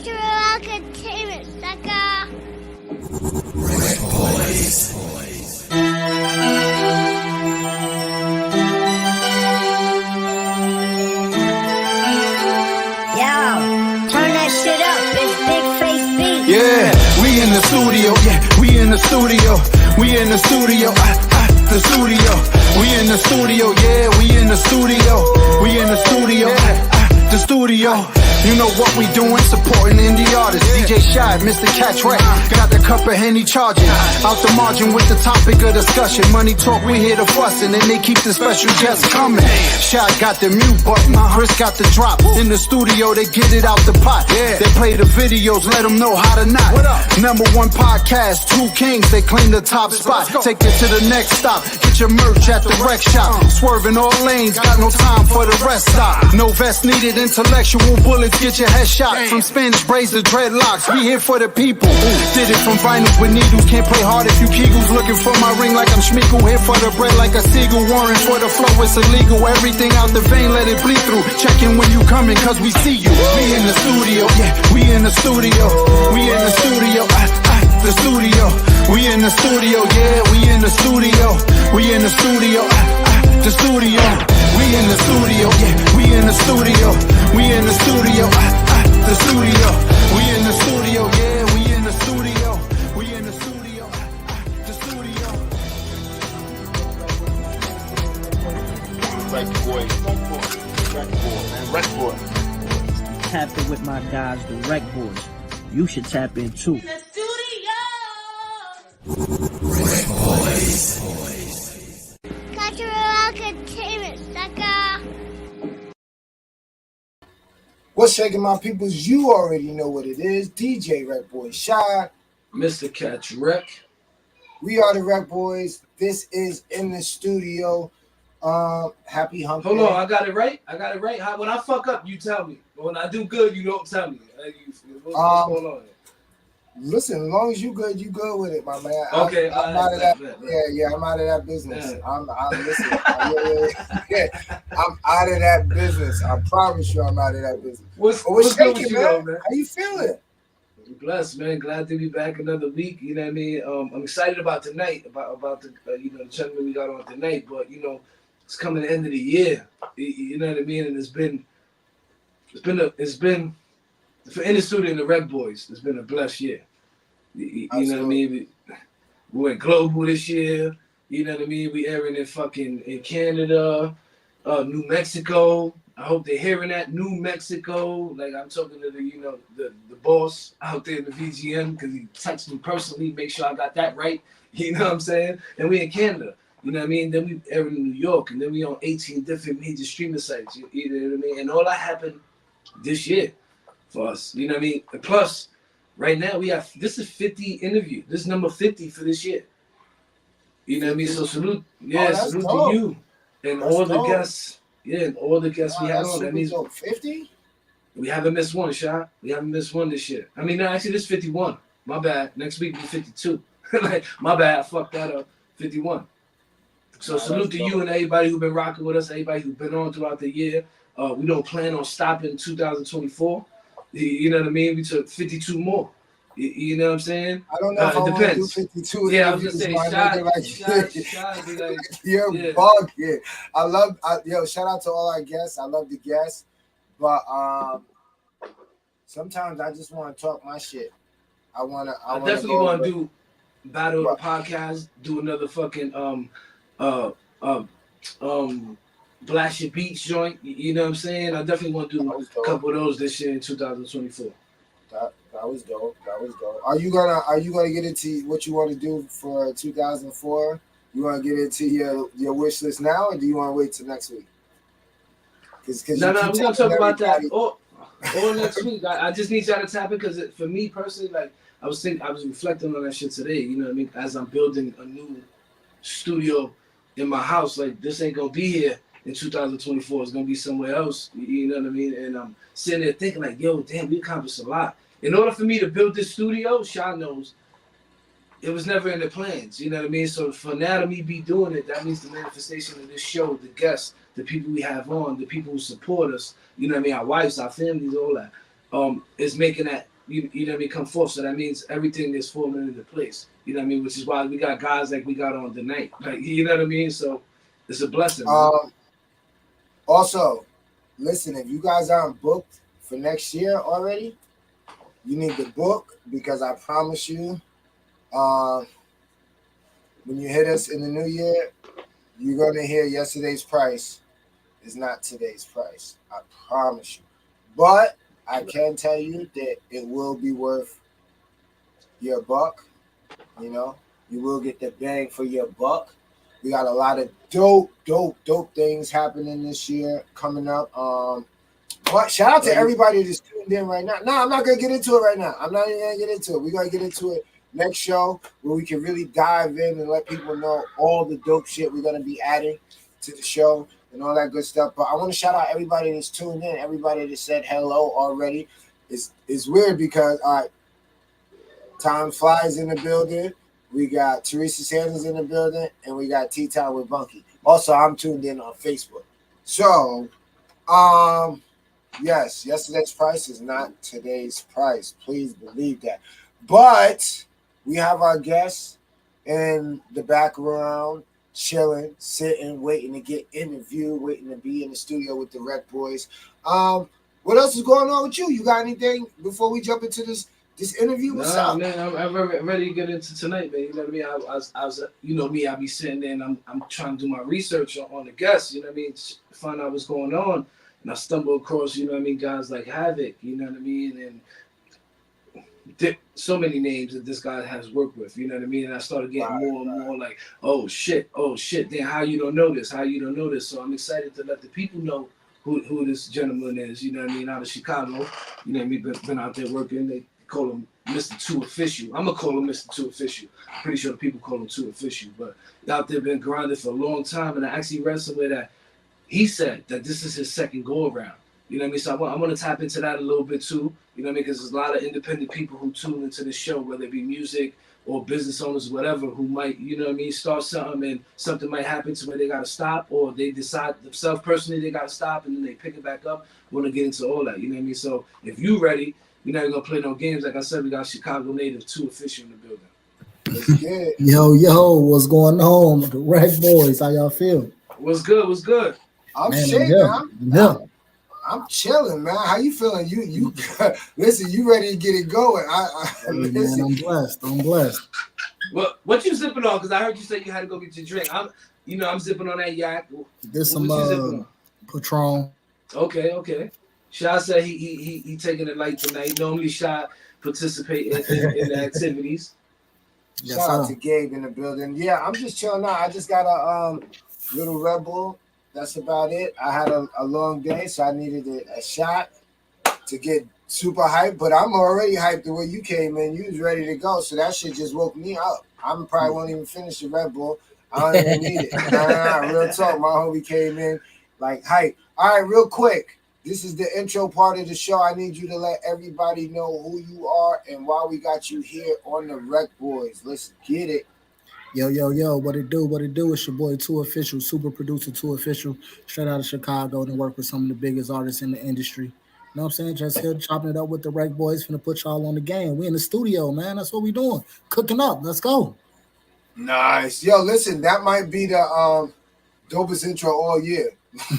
Cultural entertainment, sucker. RecBoys. Turn that shit up, it's Big Face Beat. Yeah, we in the studio, we in the studio, we in the studio, the studio. We in the studio, we in the studio, we in the studio, the studio. You know what we doing, supporting indie artists. DJ Shy, Mr. Catch Right, got the cup of Henny charging. Out the margin with the topic of discussion. Money talk, we hear the fussing, and they keep the special guests coming. Shy got the mute button, Chris got the drop. In the studio, they get it out the pot. They play the videos, let them know how to knock. Number one podcast, two kings, they claim the top spot. Take it to the next stop, get your merch at the rec shop. Swerving all lanes, got no time for the rest stop. No vest needed, intellectual bullets, get your head shot. From Spanish braids to dreadlocks, we here for the people. Did it from vinyls with needles, can't play hard if you Kegels. Looking for my ring like I'm Schmeagle, here for the bread like a seagull. Warrant for the flow, it's illegal. Everything out the vein, let it bleed through. Checking when you coming, cause we see you. We in the studio, we in the studio, we in the studio, the studio. We in the studio, we in the studio, we in the studio, the studio. We in the studio, we in the studio, we in the studio, the studio. We in the studio, we in the studio, we in the studio, the studio. RecBoys. Tap in with my guys, the RecBoys. You should tap in too. The studio. RecBoys. Cultural entertainment, sucker. What's shaking, my peoples? You already know what it is. DJ RecBoys Shy. Mr. Catch Rec. We are the RecBoys. This is in the studio. Happy hump. Hold on, I got it right. When I fuck up, you tell me. When I do good, you don't tell me. What's going on here? Listen, as long as you good with it, my man. Okay, I'm out of that. Yeah, I'm out of that business. Yeah. I'm listen. I'm out of that business. I promise you, I'm out of that business. What's shaking, good with you, man? though, man? How you feeling? I'm blessed, man. Glad to be back another week. You know what I mean? I'm excited about tonight, about the the tournament we got on tonight. But it's coming the end of the year. You know what I mean? And it's been for in the studio and the RecBoys. It's been a blessed year. You know what I mean? We went global this year. You know what I mean? We airing in Canada, New Mexico. I hope they're hearing that. New Mexico. Like, I'm talking to the boss out there in the VGM, because he texted me personally, make sure I got that right. You know what I'm saying? And we in Canada. You know what I mean? Then we airing in New York, and then we on 18 different major streaming sites. You know what I mean? And all that happened this year for us. You know what I mean? And plus, right now this is 50 interview. This is number 50 for this year. You know what I mean? So salute dope. to you and That's all the dope. guests. Yeah, and all the guests we had on. That means 50. we haven't missed one, Shy. We haven't missed one this year. I mean, no, actually, this is 51. My bad. Next week be 52. Like, my bad. I fucked that up. 51. So salute to you and everybody who's been rocking with us, everybody who's been on throughout the year. We don't plan on stopping 2024. You know what I mean? We took 52 more. You know what I'm saying? I don't know if I want to do 52. Yeah, I was just saying, Shy, you're bugging. Shout out to all our guests. I love the guests. But sometimes I just want to talk my shit. I definitely want to do Battle of the Podcast, do another fucking Blast Your Beats joint. You know what I'm saying? I definitely want to do a couple of those this year in 2024. That was dope. Are you gonna get into what you want to do for 2004? You want to get into your wish list now, or do you want to wait till next week? No, we're gonna talk about that all next week. I just need y'all to tap in, because for me personally, like I was reflecting on that shit today. You know what I mean? As I'm building a new studio in my house, like, this ain't gonna be here in 2024. It's gonna be somewhere else. You know what I mean? And I'm sitting there thinking, like, yo, damn, we accomplished a lot. In order for me to build this studio, Sha knows, it was never in the plans. You know what I mean? So for now to me be doing it, that means the manifestation of this show, the guests, the people we have on, the people who support us, you know what I mean? Our wives, our families, all that. is making that you know what I mean come forth. So that means everything is falling into place. You know what I mean, which is why we got guys like we got on tonight. Like you know what I mean. So it's a blessing, man. Also, listen, if you guys aren't booked for next year already, you need to book because I promise you, uh, when you hit us in the new year, you're gonna hear yesterday's price is not today's price. I promise you. But I can tell you that it will be worth your buck. You know, you will get the bang for your buck. We got a lot of dope things happening this year coming up. But shout out to everybody that's tuned in right now. No, I'm not gonna get into it right now. I'm not even gonna get into it. We're gonna get into it next show where we can really dive in and let people know all the dope shit we're gonna be adding to the show and all that good stuff. But I want to shout out everybody that's tuned in, everybody that said hello already. It's weird because time flies in the building. We got Teresa Sanders in the building, and we got Tea Time with Bunky. Also, I'm tuned in on Facebook. So, yes, yesterday's price is not today's price. Please believe that. But we have our guests in the background, chilling, sitting, waiting to get interviewed, waiting to be in the studio with the RecBoys. What else is going on with you? You got anything before we jump into this interview? What's up? Man, I'm ready to get into tonight, man. You know what I mean? I was, you know me, I be sitting there and I'm trying to do my research on the guests, you know what I mean? Find out what's going on. And I stumble across, you know what I mean, guys like Havoc, you know what I mean? And so many names that this guy has worked with, you know what I mean? And I started getting more and more like, oh shit, then how you don't know this? So I'm excited to let the people know who this gentleman is, you know what I mean, out of Chicago. You know what I mean? Been out there working. They call him Mr. Two Official. I'm gonna call him Mr. Two Official. I'm pretty sure the people call him Two Official, but out there been grinding for a long time. And I actually read somewhere that he said that this is his second go around. You know what I mean? So I want to tap into that a little bit too. You know what I mean? Because there's a lot of independent people who tune into the show, whether it be music or business owners, whatever, who might, you know what I mean, start something and something might happen to where they got to stop, or they decide themselves personally they got to stop and then they pick it back up. I want to get into all that. You know what I mean? So if you ready, we're not going to play no games. Like I said, we got Chicago native Two Official in the building. Let's get it. Yo, what's going on? The RecBoys, how y'all feel? What's good? I'm shaking, man. I'm chilling, man. How you feeling? You listen, you ready to get it going. Man, I'm blessed. Well, what you zipping on? Because I heard you say you had to go get your drink. I'm zipping on that yak. There's some Patron. Okay. Shy said he taking it light tonight. Normally Shy participate in the activities. Yes, shout out to Gabe in the building. Yeah, I'm just chilling out. I just got a little Red Bull. That's about it. I had a long day, so I needed a shot to get super hyped. But I'm already hyped the way you came in. You was ready to go, so that shit just woke me up. I probably won't even finish the Red Bull. I don't even need it. Nah, real talk. My homie came in like hype. All right, real quick. This is the intro part of the show. I need you to let everybody know who you are and why we got you here on the RecBoys. Let's get it. Yo, what it do? It's your boy Two Official, super producer Two Official, straight out of Chicago, and work with some of the biggest artists in the industry. You know what I'm saying? Just here chopping it up with the RecBoys, finna put y'all on the game. We in the studio, man. That's what we doing. Cooking up. Let's go. Nice. Yo, listen, that might be the dopest intro all year.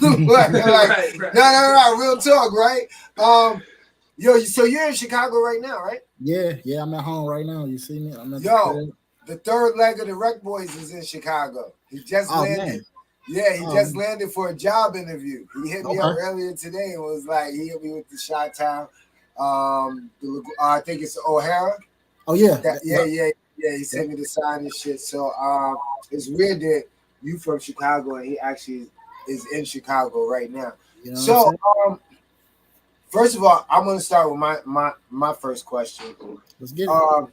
right. No, real talk, right? Yo, so you're in Chicago right now, right? Yeah, I'm at home right now. You see me? I'm at the third leg of the RecBoys is in Chicago. He just landed. Man. Yeah, he just landed for a job interview. He hit me up earlier today and was like, he hit me with the Chi-Town. I think it's O'Hara. Oh yeah. Yeah. He sent me the sign and shit. So it's weird that you from Chicago and he actually is in Chicago right now. You know so first of all, I'm gonna start with my first question. Let's get it.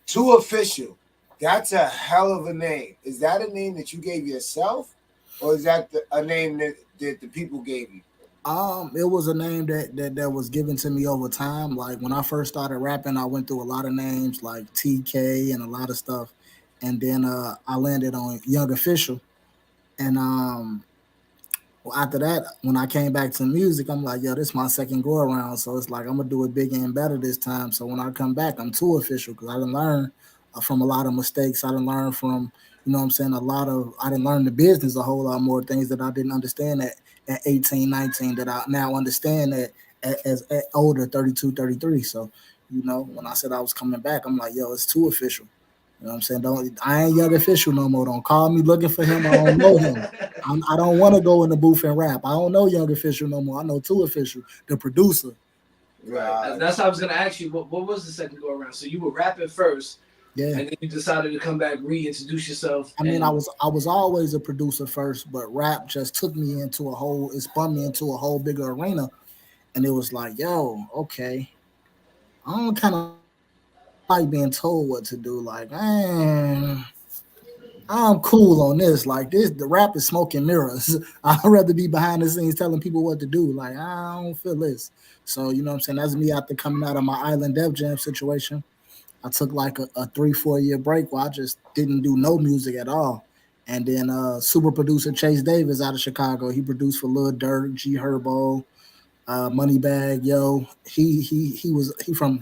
Two Official. That's a hell of a name. Is that a name that you gave yourself, or is that a name that the people gave you? It was a name that was given to me over time. Like when I first started rapping, I went through a lot of names like TK and a lot of stuff, and then I landed on Young Official, and Well, after that, when I came back to music, I'm like, yo, this is my second go around. So it's like I'm gonna do it bigger and better this time. So when I come back, I'm too official because I didn't learn from a lot of mistakes. I didn't learn from, you know what I'm saying, I didn't learn the business a whole lot more things that I didn't understand at 18, 19 that I now understand at older, 32, 33. So, when I said I was coming back, I'm like, yo, it's too official. You know what I'm saying? I ain't young official no more. Don't call me looking for him. I don't know him. I don't want to go in the booth and rap. I don't know young official no more. I know two official, the producer. Right. That's how I was gonna ask you. What was the second go around? So you were rapping first, Yeah. and then you decided to come back, reintroduce yourself. I mean, I was always a producer first, but rap just took me into it spun me into a whole bigger arena, and it was like, yo, okay, I don't kind of like being told what to do. Like, man, I'm cool on this. Like this, the rap is smoke and mirrors. I'd rather be behind the scenes telling people what to do. Like I don't feel this. So you know what I'm saying? That's me after coming out of my Island Def Jam situation. I took like a 3-4 year break where I just didn't do no music at all. And then super producer Chase Davis out of Chicago. He produced for Lil Durk, G Herbo, Moneybag, yo. He from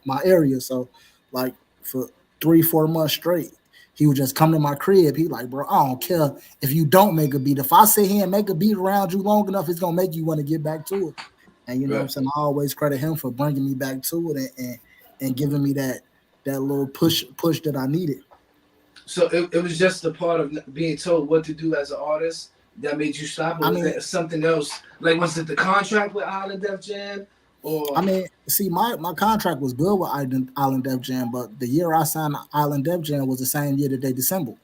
my area. So like for 3-4 months straight, he would just come to my crib. He like, bro, I don't care if you don't make a beat. If I sit here and make a beat around you long enough, it's gonna make you want to get back to it. And you know what I'm Right. saying? I always credit him for bringing me back to it and giving me that little push that I needed. So it was just the part of being told what to do as an artist that made you stop, or I was mean, there something else? Like, was it the contract with Island Def Jam, or? see, my contract was good with Island Def Jam, but the year I signed Island Def Jam was the same year that they dissembled.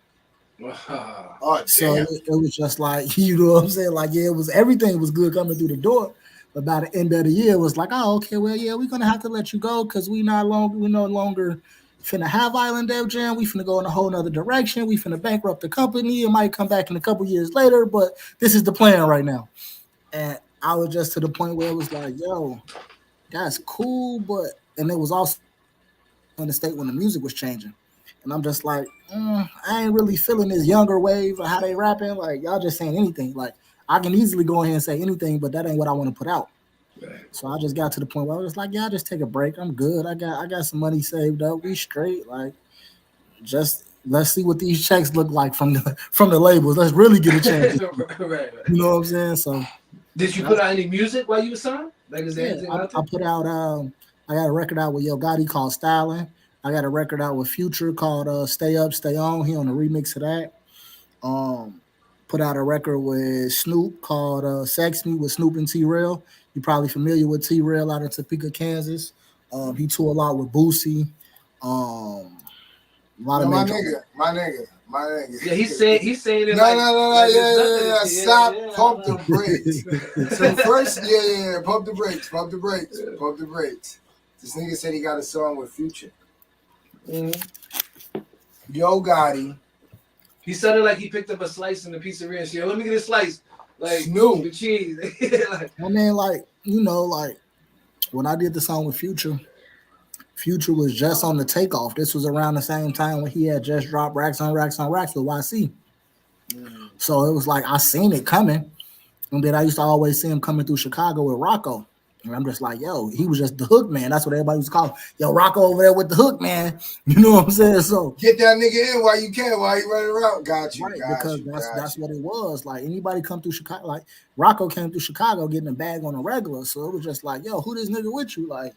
Oh So damn. it was just like, you know what I'm saying? Like, yeah, it was everything was good coming through the door. But by the end of the year, it was like, oh, okay, well, yeah, we're gonna have to let you go because we no longer finna have Island Dev Jam. We finna go in a whole nother direction. We finna bankrupt the company. It might come back in a couple years later, but this is the plan right now. And I was just to the point where it was like, yo, that's cool, but and it was also in the state when the music was changing. And I'm just like, I ain't really feeling this younger wave or how they rapping. Like y'all just saying anything. Like I can easily go ahead and say anything, but that ain't what I want to put out. Right. So I just got to the point where I was like, yeah, I'll just take a break. I'm good. I got some money saved up. We straight. Like just let's see what these checks look like from the from the labels. Let's really get a chance. Right, right. You know what I'm saying? So Did you put that's out any music while you were signed? Like, is there yeah. anything out I there? put out I got a record out with Yo Gotti called Styling. I got a record out with Future called Stay Up, Stay On. He on the remix of that. Um, put out a record with Snoop called "Sex Me" with Snoop and T Rail. You're probably familiar with T Rail out of Topeka, Kansas. He toured a lot with Boosie. Um, a lot Yo, of my major. nigga, my nigga, my nigga. Yeah, he's saying it No, like no, no, no, like yeah, there's yeah, nothing. yeah. To, Stop, yeah, pump yeah. the brakes. So first, yeah, pump the brakes, pump the brakes, pump the brakes. This nigga said he got a song with Future. Mhm. Yo Gotti, He sounded like he picked up a slice in the pizzeria and said, "Let me get a slice, like Snoop. with cheese." Like, I mean, like like when I did the song with Future, Future was just on the takeoff. This was around the same time when he had just dropped Racks on Racks on Racks with YC. So it was like I seen it coming. And then I used to always see him coming through Chicago with Rocco. And I'm just like, yo, he was just the hook man. That's what everybody was calling. Yo, Rocco over there with the hook man. You know what I'm saying? So Get that nigga in while you can, while you running around. Got you, right, got because you, that's got you. what it was. Like anybody come through Chicago, like Rocco came through Chicago getting a bag on a regular. So it was just like, yo, who this nigga with you? Like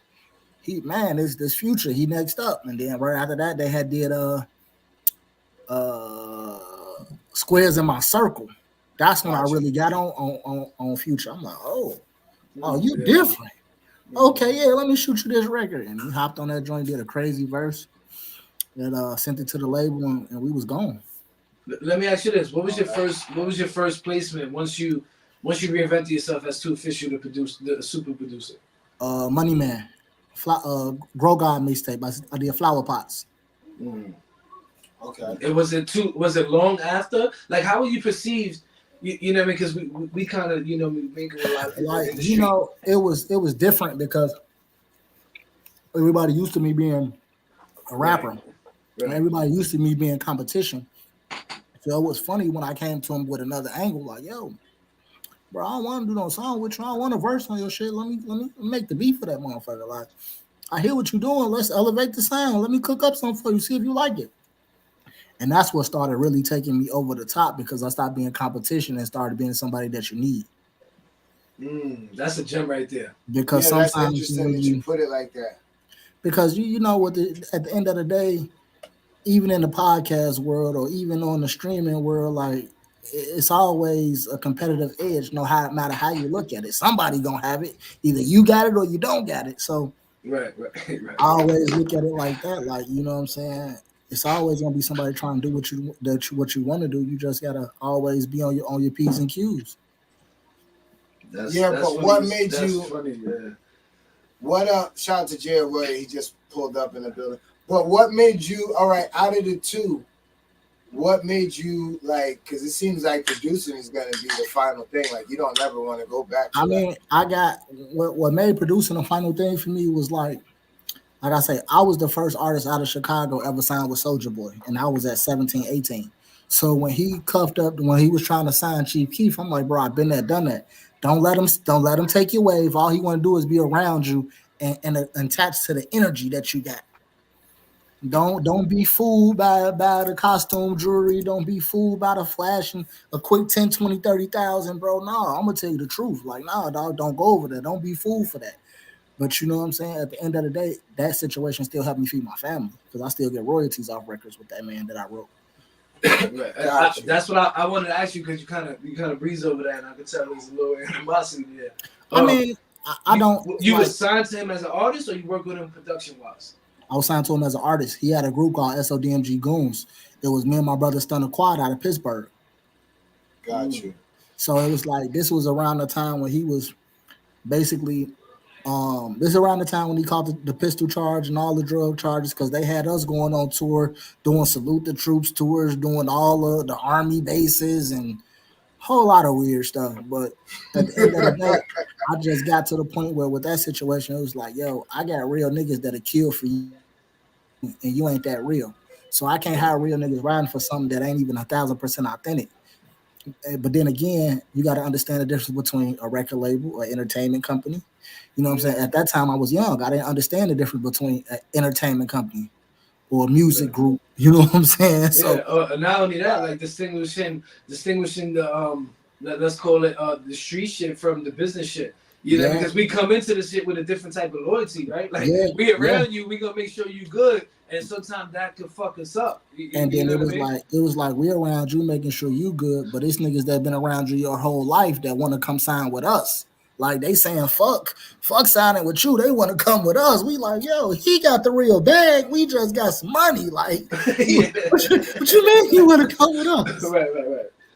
he man, this future. He next up. And then right after that, they had did uh squares in my circle. That's when I Got you. really got on Future. I'm like, oh, you yeah. different. Okay, yeah, let me shoot you this record. And he hopped on that joint, did a crazy verse, and sent it to the label, and we was gone. Let me ask you this: What was your first placement once you reinvented yourself as too official to produce the super producer? Money Man, Grow God mixtape. I did Flower Pots. Mm. Okay. It was it too. Was it long after? Like, how were you perceived? You know, because we kind of we mingle with a lot of people Like in the street. it was different because everybody used to me being a Right. rapper, and Right. everybody used to me being competition. So it was funny when I came to him with another angle, like, yo, bro, I don't want to do no song with you. I don't want a verse on your shit. Let me make the beat for that motherfucker. Like, I hear what you're doing. Let's elevate the sound. Let me cook up something for you. See if you like it. And that's what started really taking me over the top because I stopped being competition and started being somebody that you need. That's a gem right there. Because Yeah, that's sometimes interesting that you put it like that. because you know what at the end of the day, even in the podcast world or even on the streaming world, like it's always a competitive edge. No matter how you look at it, somebody gonna have it. Either you got it or you don't got it. So Right. I always look at it like that. Like you know what I'm saying. It's always gonna be somebody trying to do what you want to do. You just gotta always be on your P's and Q's. That's But funny. what made That's you? funny, yeah. What up? Shout out to Jared Roy. He just pulled up in the building. But what made you? All right, out of the two, what made you like? Because it seems like producing is going to be the final thing. Like you don't ever want to go back to I that. mean, I got what made producing the final thing for me was like I say, I was the first artist out of Chicago ever signed with Soulja Boy, and I was at 17, 18. So when he cuffed up, when he was trying to sign Chief Keef, I'm like, bro, I've been there, done that. Don't let him take your wave. All he want to do is be around you and attached to the energy that you got. Don't be fooled by the costume jewelry. Don't be fooled by the flash and a quick 10, 20, 30,000, bro. No, I'm gonna tell you the truth. Like, nah, dog, don't go over there. Don't be fooled for that. But you know what I'm saying? At the end of the day, that situation still helped me feed my family because I still get royalties off records with that man that I wrote. Right. That's what I wanted to ask you because you kind of breeze over that, and I could tell there's a little animosity there. I mean, I don't. You like, was signed to him as an artist, or you work with him production wise? I was signed to him as an artist. He had a group called SODMG Goons. It was me and my brother Stunner Quad out of Pittsburgh. Got you. So it was like this was around the time when he was basically this is around the time when he caught the pistol charge and all the drug charges because they had us going on tour, doing salute the troops tours, doing all of the army bases and whole lot of weird stuff. But at the end of the day, I just got to the point where with that situation, it was like, yo, I got real niggas that'll kill for you, and you ain't that real. So I can't have real niggas riding for something that ain't even 1,000% authentic. But then again, you got to understand the difference between a record label or entertainment company. You know what I'm saying? At that time, I was young. I didn't understand the difference between an entertainment company or a music group. You know what I'm saying? So not only that, like distinguishing the let's call it the street shit from the business shit. You know, because we come into the shit with a different type of loyalty, right? Like we around you, we gonna make sure you good, and sometimes that could fuck us up. And then it was like we around you making sure you good, but it's niggas that been around you your whole life that want to come sign with us. Like they saying fuck signing with you. They want to come with us. We like, yo, he got the real bag. We just got some money. Like, what you mean you want to come with us? Right.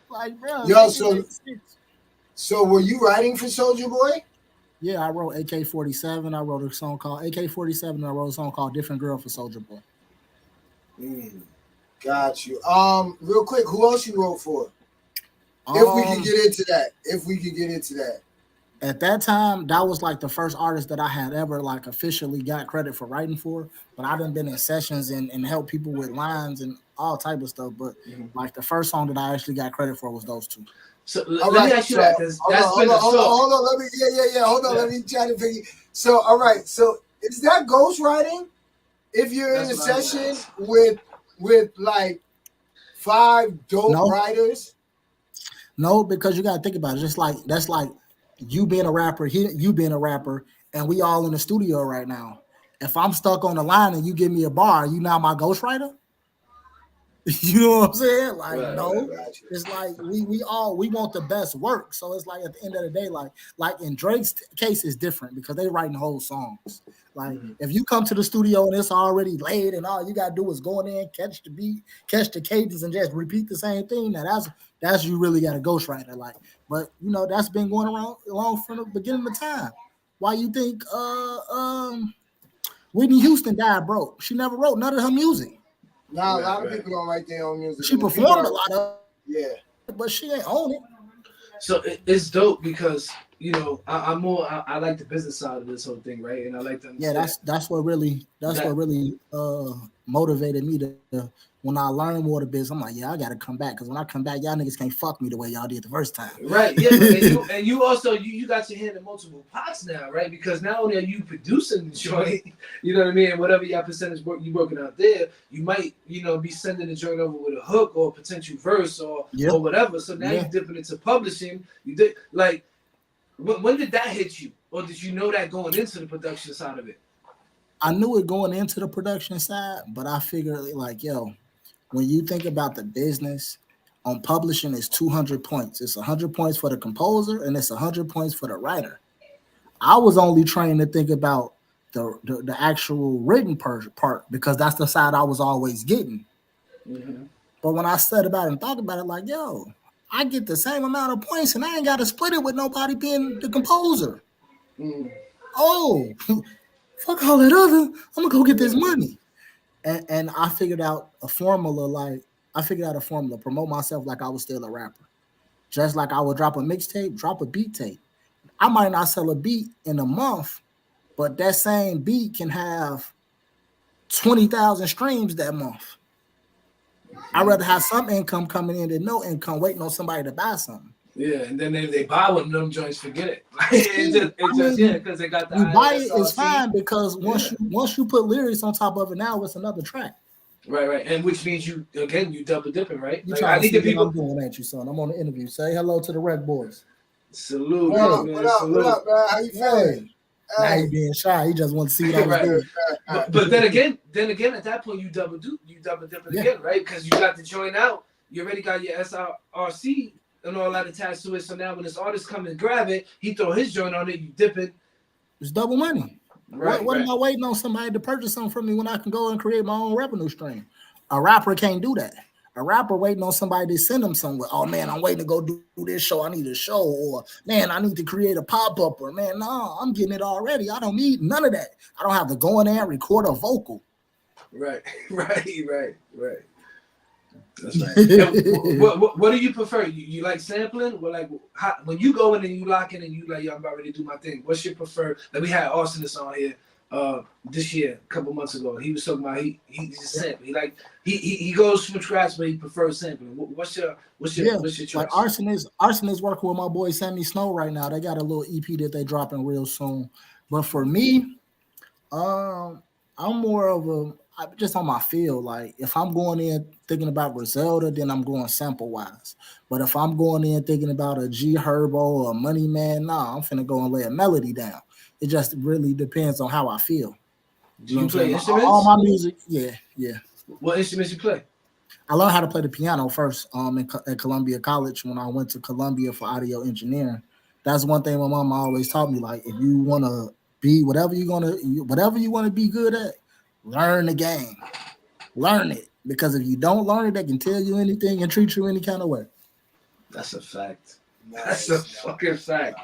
Like, bro. Yo, so were you writing for Soulja Boy? Yeah, I wrote AK-47. I wrote a song called AK-47. And I wrote a song called Different Girl for Soulja Boy. Got you. Real quick, who else you wrote for? If we could get into that. At that time, that was like the first artist that I had ever like officially got credit for writing for. But I done been in sessions and helped people with lines and all type of stuff. But like the first song that I actually got credit for was those two. So let me ask you that because that's been hold on. Let me hold on. Let me try to figure. So all right. So is that ghostwriting? If you're in a session with like 5 dope writers? No, because you gotta think about it. That's like you being a rapper, you being a rapper, and we all in the studio right now. If I'm stuck on the line and you give me a bar, you now my ghostwriter? You know what I'm saying? Like, it's like we want the best work. So it's like at the end of the day, like in Drake's case is different because they writing whole songs. Like if you come to the studio and it's already laid and all you gotta do is go in there and catch the beat, catch the cadence, and just repeat the same thing. Now that's you really got a ghostwriter. Like, but you know that's been going around along from the beginning of time. Why you think Whitney Houston died broke? She never wrote none of her music. Nah, a lot of people don't write their own music. She performed a lot of it, but she ain't own it. So it's dope because I'm more. I like the business side of this whole thing, right? And I like to Yeah, understand that's what really that. motivated me to when I learned more of the business. I'm like, yeah, I got to come back because when I come back, y'all niggas can't fuck me the way y'all did the first time. Right, yeah, but and you also you got your hand in multiple pots now, right? Because not only are you producing the joint, you know what I mean, and whatever your percentage work you working out there, you might be sending the joint over with a hook or a potential verse or whatever. So now you're dipping into publishing. You did like when did that hit you, or did you know that going into the production side of it? I knew it going into the production side, but I figured like, yo, when you think about the business on publishing, it's 200 points. It's 100 points for the composer and it's 100 points for the writer. I was only trained to think about the actual written part because that's the side I was always getting. Mm-hmm. But when I said about it and thought about it, like, yo, I get the same amount of points and I ain't got to split it with nobody being the composer. Mm. Oh, fuck all that other. I'm gonna go get this money. And I figured out a formula. Like I figured out a formula, promote myself like I was still a rapper. Just like I would drop a mixtape, drop a beat tape. I might not sell a beat in a month, but that same beat can have 20,000 streams that month. I'd rather have some income coming in than no income waiting on somebody to buy something. Yeah, and then if they buy one of them joints, forget it. Because they got the you buy it, ISRC. it's fine because once you put lyrics on top of it, now it's another track. Right, and which means you double dipping, right? You trying to see what I'm doing, ain't you, son? I'm on the interview. Say hello to the RecBoys. Salute, man. Man. What up, Salute. man? How you feeling? Now he being shy. He just want to see what I was doing. But then again, at that point you double dipping again, right? Because you got the joint out. You already got your SRC and all that attached to it. So now when this artist come and grab it, he throw his joint on it. You dip it. It's double money. Right. What am I waiting on somebody to purchase something from me when I can go and create my own revenue stream? A rapper can't do that. A rapper waiting on somebody to send them somewhere. Oh man, I'm waiting to go do this show. I need a show, or man, I need to create a pop-up, or man, no, I'm getting it already. I don't need none of that. I don't have to go in there and record a vocal. Right. That's right. What do you prefer? You like sampling? Well, like when you go in and you lock in and you like, yo, I'm about ready to do my thing. What's your preferred? Like we had Arsonist on here this year, a couple months ago. He was talking about he just sampling. He goes from scratch, but he prefers sampling. What's your choice? Like Arsonist working with my boy Sammy Snow right now. They got a little EP that they dropping real soon. But for me, I'm more of just on my feel. Like if I'm going in thinking about Griselda, then I'm going sample wise. But if I'm going in thinking about a G Herbo or a Money Man, I'm finna go and lay a melody down. It just really depends on how I feel. Do you play instruments? All my music, yeah. What instruments you play? I learned how to play the piano first at Columbia College when I went to Columbia for audio engineering. That's one thing my mama always taught me. Like if you want to be whatever you want to be good at, learn the game. Learn it. Because if you don't learn it, they can tell you anything and treat you any kind of way. That's a fact. That's a fucking fact.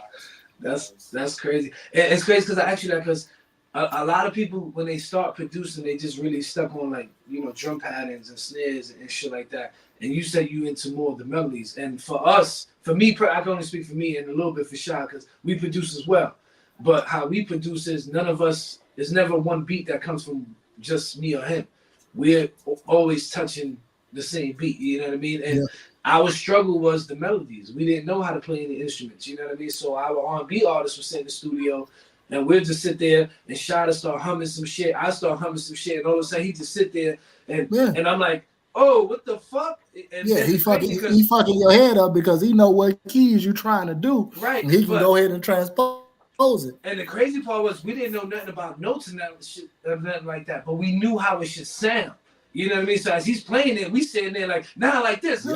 That's crazy. And it's crazy because I actually because a lot of people when they start producing, they just really stuck on like drum patterns and snares and shit like that. And you said you into more of the melodies. And for me, I can only speak for me and a little bit for Shy because we produce as well. But how we produce is none of us. There's never one beat that comes from just me or him. We're always touching the same beat. You know what I mean? And our struggle was the melodies. We didn't know how to play any instruments. You know what I mean? So our R&B artists would sit in the studio, and we'd just sit there and Shada start humming some shit. I start humming some shit, and all of a sudden he just sit there and I'm like, oh, what the fuck? And he fucking your head up because he know what keys you trying to do. Right. And he can go ahead and transpose it. And the crazy part was we didn't know nothing about notes and that shit, nothing like that, but we knew how it should sound. You know what I mean? So as he's playing it, we sitting there like, nah, like this.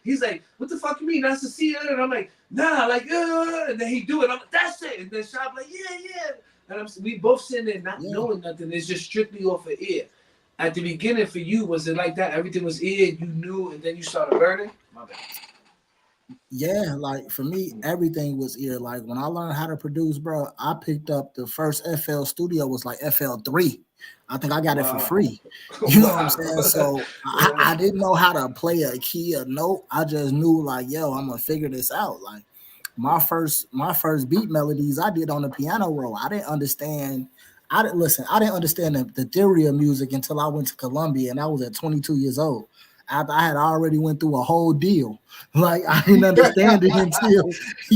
He's like, what the fuck you mean? That's the C. And I'm like, nah, like, and then he do it. I'm like, that's it. And then Shop like, yeah. And we both sitting there not knowing nothing. It's just strictly off of ear. At the beginning for you, was it like that? Everything was ear, you knew, and then you started learning? My bad. Yeah, like for me, everything was ear. Like when I learned how to produce, bro, I picked up the first FL Studio was like FL3. I think I got it for free. You know what I'm saying? So I didn't know how to play a key, a note. I just knew like, yo, I'm gonna figure this out. Like my first beat melodies I did on the piano roll. I didn't understand. I didn't understand the theory of music until I went to Columbia, and I was at 22 years old. After I had already went through a whole deal, like I didn't understand it until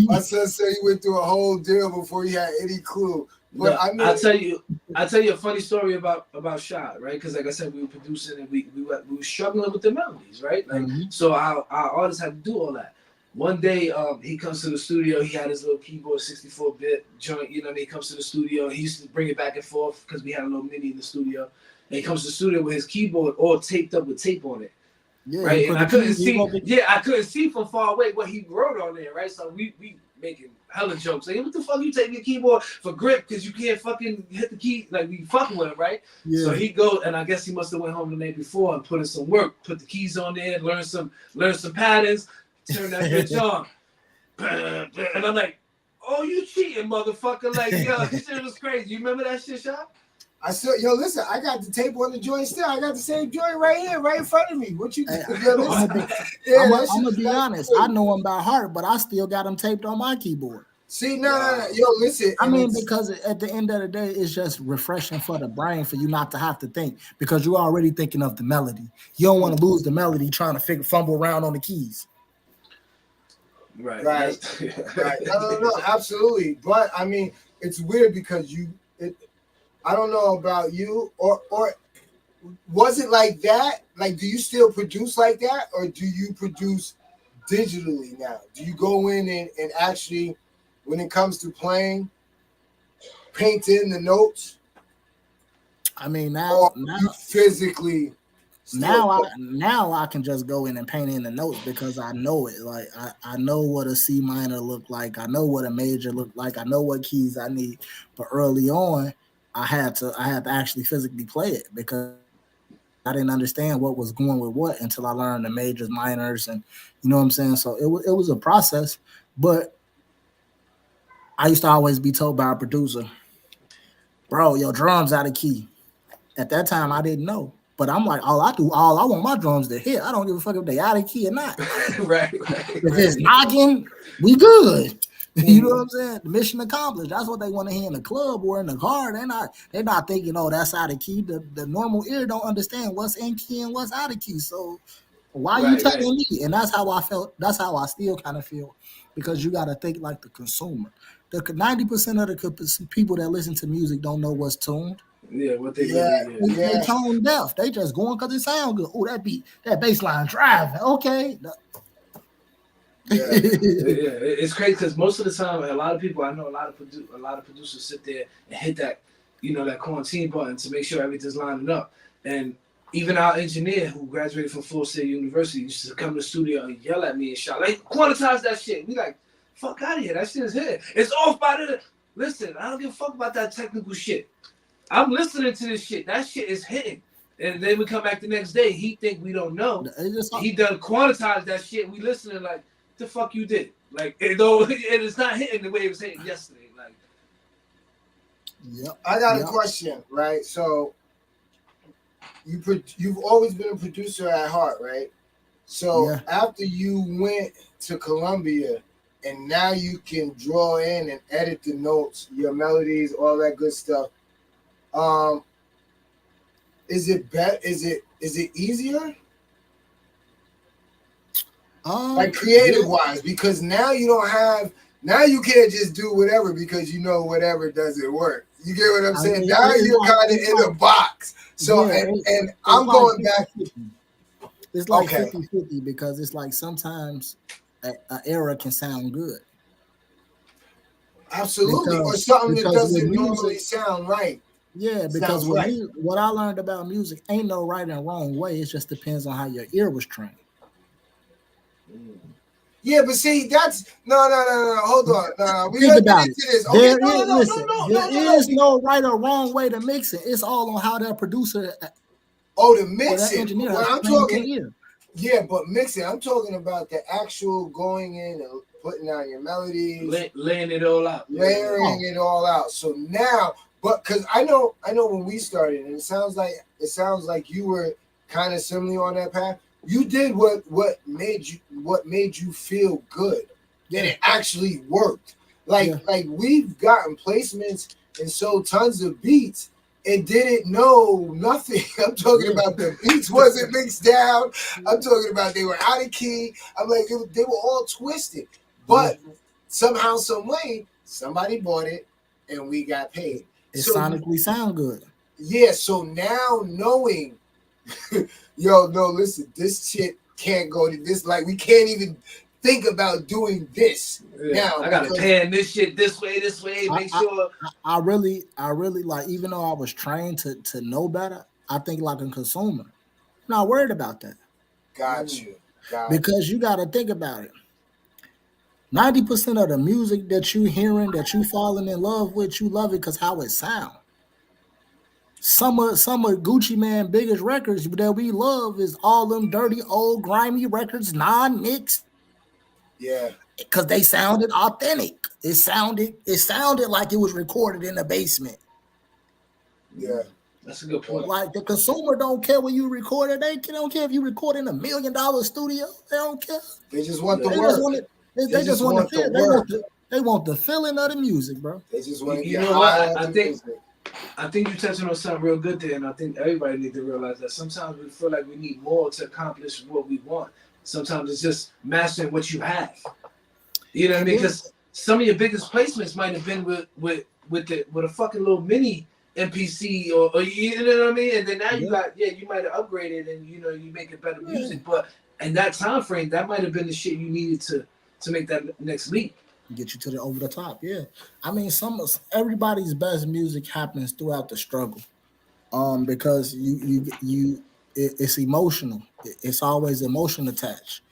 My son said he went through a whole deal before he had any clue. But No, I mean, I'll tell you a funny story about Shot, right? Because like I said, we were producing and we were struggling with the melodies, right? Like so our artists had to do all that. One day, he comes to the studio. He had his little keyboard, 64-bit joint. You know what I mean? He comes to the studio. He used to bring it back and forth because we had a little mini in the studio. And he comes to the studio with his keyboard all taped up with tape on it, yeah, right? And I couldn't see. over- Yeah, I couldn't see from far away what he wrote on there, right? So we making hella jokes. Like, what the fuck you taking your keyboard for grip because you can't fucking hit the key? Like, we fucking with him, right? Yeah. So he goes, and I guess he must have went home the night before and put in some work, put the keys on there, learn some patterns, turn that bitch on. And I'm like, oh, you cheating, motherfucker. Like, yo, this shit was crazy. You remember that shit, Shop? I still, listen, I got the tape on the joint still. I got the same joint right here, right in front of me. What you Hey, yo, I'm listen. gonna be honest. I know them by heart, but I still got them taped on my keyboard. See, no. Yo, listen. I mean, because at the end of the day, it's just refreshing for the brain for you not to have to think because you're already thinking of the melody. You don't want to lose the melody trying to fumble around on the keys. Right. Right. No, absolutely. But I mean, it's weird because I don't know about you, or was it like that? Like, do you still produce like that, or do you produce digitally now? Do you go in and actually, when it comes to playing, paint in the notes? I mean, Or you physically. Now I can just go in and paint in the notes because I know it. Like I know what a C minor look like. I know what a major look like. I know what keys I need. But early on, I had to actually physically play it because I didn't understand what was going with what until I learned the majors, minors, and you know what I'm saying. So it was a process. But I used to always be told by a producer, "Bro, your drums out of key." At that time, I didn't know. But I'm like, all I want my drums to hit. I don't give a fuck if they out of key or not. right. If it's knocking, we good. You know what I'm saying? The mission accomplished. That's what they want to hear in the club or in the car. They're not thinking, oh, that's out of key. The normal ear don't understand what's in key and what's out of key. So why you telling me? And that's how I felt. That's how I still kind of feel, because you got to think like the consumer. The 90% of the people that listen to music don't know what's tuned. Yeah, what they They tone deaf. They just going because it sound good. Oh, that bass line driving. Okay. It's crazy because most of the time, a lot of people I know, a lot of producers sit there and hit that, that quarantine button to make sure everything's lining up. And even our engineer who graduated from Florida State University used to come to the studio and yell at me and shout, like, quantize that shit. We like, fuck out of here. That shit is here. It's off by the. Listen, I don't give a fuck about that technical shit. I'm listening to this shit. That shit is hitting. And then we come back the next day. He think we don't know. He done quantized that shit. We listening like, the fuck you did? Like, it's not hitting the way it was hitting yesterday. Like, I got a question, right? So, you've always been a producer at heart, right? So after you went to Columbia, and now you can draw in and edit the notes, your melodies, all that good stuff. Is it easier? Like creative wise, because now you can't just do whatever because whatever doesn't work. You get what I'm saying? Now you're kind of in a box. So and I'm going back. It's like 50-50 because it's like sometimes an era can sound good. Absolutely, or something that doesn't normally sound right. Yeah, because what I learned about music ain't no right and wrong way. It just depends on how your ear was trained. Yeah, but see, that's no. Hold on, no. We Think about it. This. Okay, there is no right or wrong way to mix it. It's all on how that producer. The mixing. Engineer. I'm talking. Yeah, but mixing. I'm talking about the actual going in and putting out your melodies, laying it all out, layering it all out. So now, but because I know when we started, and it sounds like you were kind of similar on that path. You did what made you feel good. and it actually worked. Like we've gotten placements and sold tons of beats and didn't know nothing. I'm talking about the beats wasn't mixed down. I'm talking about they were out of key. I'm like, they were all twisted. But somehow, some way, somebody bought it and we got paid. It sonically sound good. Yeah, so now knowing, yo, no, listen, this shit can't go to this. Like, we can't even think about doing this now. I gotta pan this shit this way, make sure. Mm-hmm. I really like, even though I was trained to know better, I think like a consumer, I'm not worried about that. Got you. Because you got to think about it. 90% of the music that you hearing, that you falling in love with, you love it because how it sound. Some of Gucci Man biggest records that we love is all them dirty old grimy records, non-mixed. Yeah. Because they sounded authentic. It sounded like it was recorded in the basement. Yeah. That's a good point. Like the consumer don't care when you record it. They don't care if you record in $1 million studio. They don't care. They just want the work. They just want the work. They want the feeling of the music, bro. They just want to You get know high. what? I think you're touching on something real good there, and I think everybody needs to realize that sometimes we feel like we need more to accomplish what we want. Sometimes it's just mastering what you have. You know what I mean? Because some of your biggest placements might have been with a fucking little mini MPC or you know what I mean? And then now you got you might have upgraded and you make it better music, but in that time frame, that might have been the shit you needed to make that next leap. Get you to the over the top, I mean, everybody's best music happens throughout the struggle, because it's emotional. It's always emotion attached,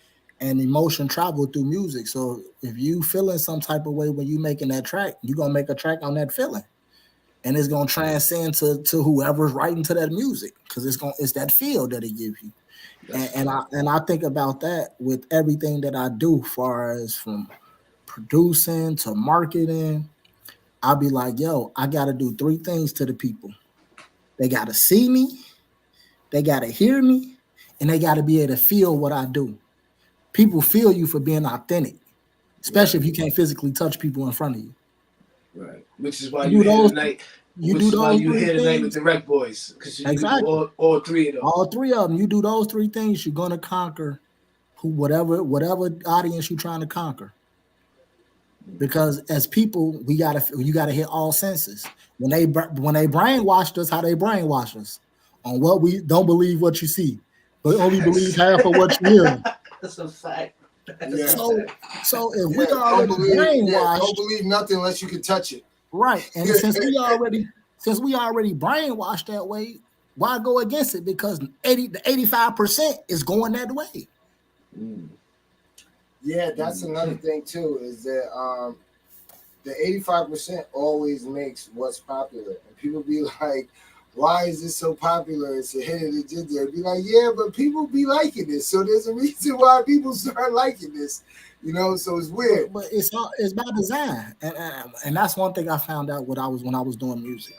and emotion travel through music. So if you feeling some type of way when you making that track, you're gonna make a track on that feeling, and it's gonna transcend to whoever's writing to that music because it's that feel that it gives you. And I think about that with everything that I do, far as from producing to marketing. I'll be like, yo, I got to do 3 things to the people. They got to see me, they got to hear me, and they got to be able to feel what I do. People feel you for being authentic, especially if you can't physically touch people in front of you. Right. Which is why you're here tonight. Which is why you're here tonight with the RecBoys. Because you do all 3 of them. All 3 of them. You do those 3 things, you're going to conquer whatever audience you're trying to conquer. Because as people, you gotta hit all senses. When they brainwashed us, how they brainwash us on what we don't believe what you see, but only believe half of what you hear. That's a fact. So if we already brainwashed, don't believe nothing unless you can touch it. Right, and since we already brainwashed that way, why go against it? Because 85% is going that way. Yeah, that's another thing too, is that the 85% always makes what's popular. And people be like, why is this so popular? It's a hit of the ginger. Be like, yeah, but people be liking this. So there's a reason why people start liking this. So it's weird. But it's by design. And that's one thing I found out when I was doing music.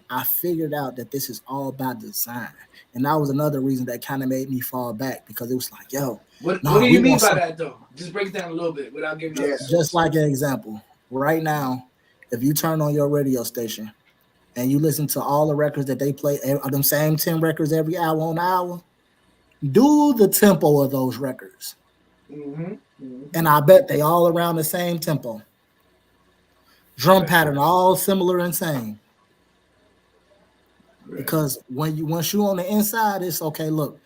I figured out that this is all by design. And that was another reason that kind of made me fall back, because it was like, yo. What do you mean by that, though? Just break it down a little bit without giving Just like an example. Right now, if you turn on your radio station and you listen to all the records that they play, them same 10 records every hour on the hour, do the tempo of those records. And I bet they all around the same tempo. Drum pattern, all similar and same. Because once you on the inside, it's okay. Look,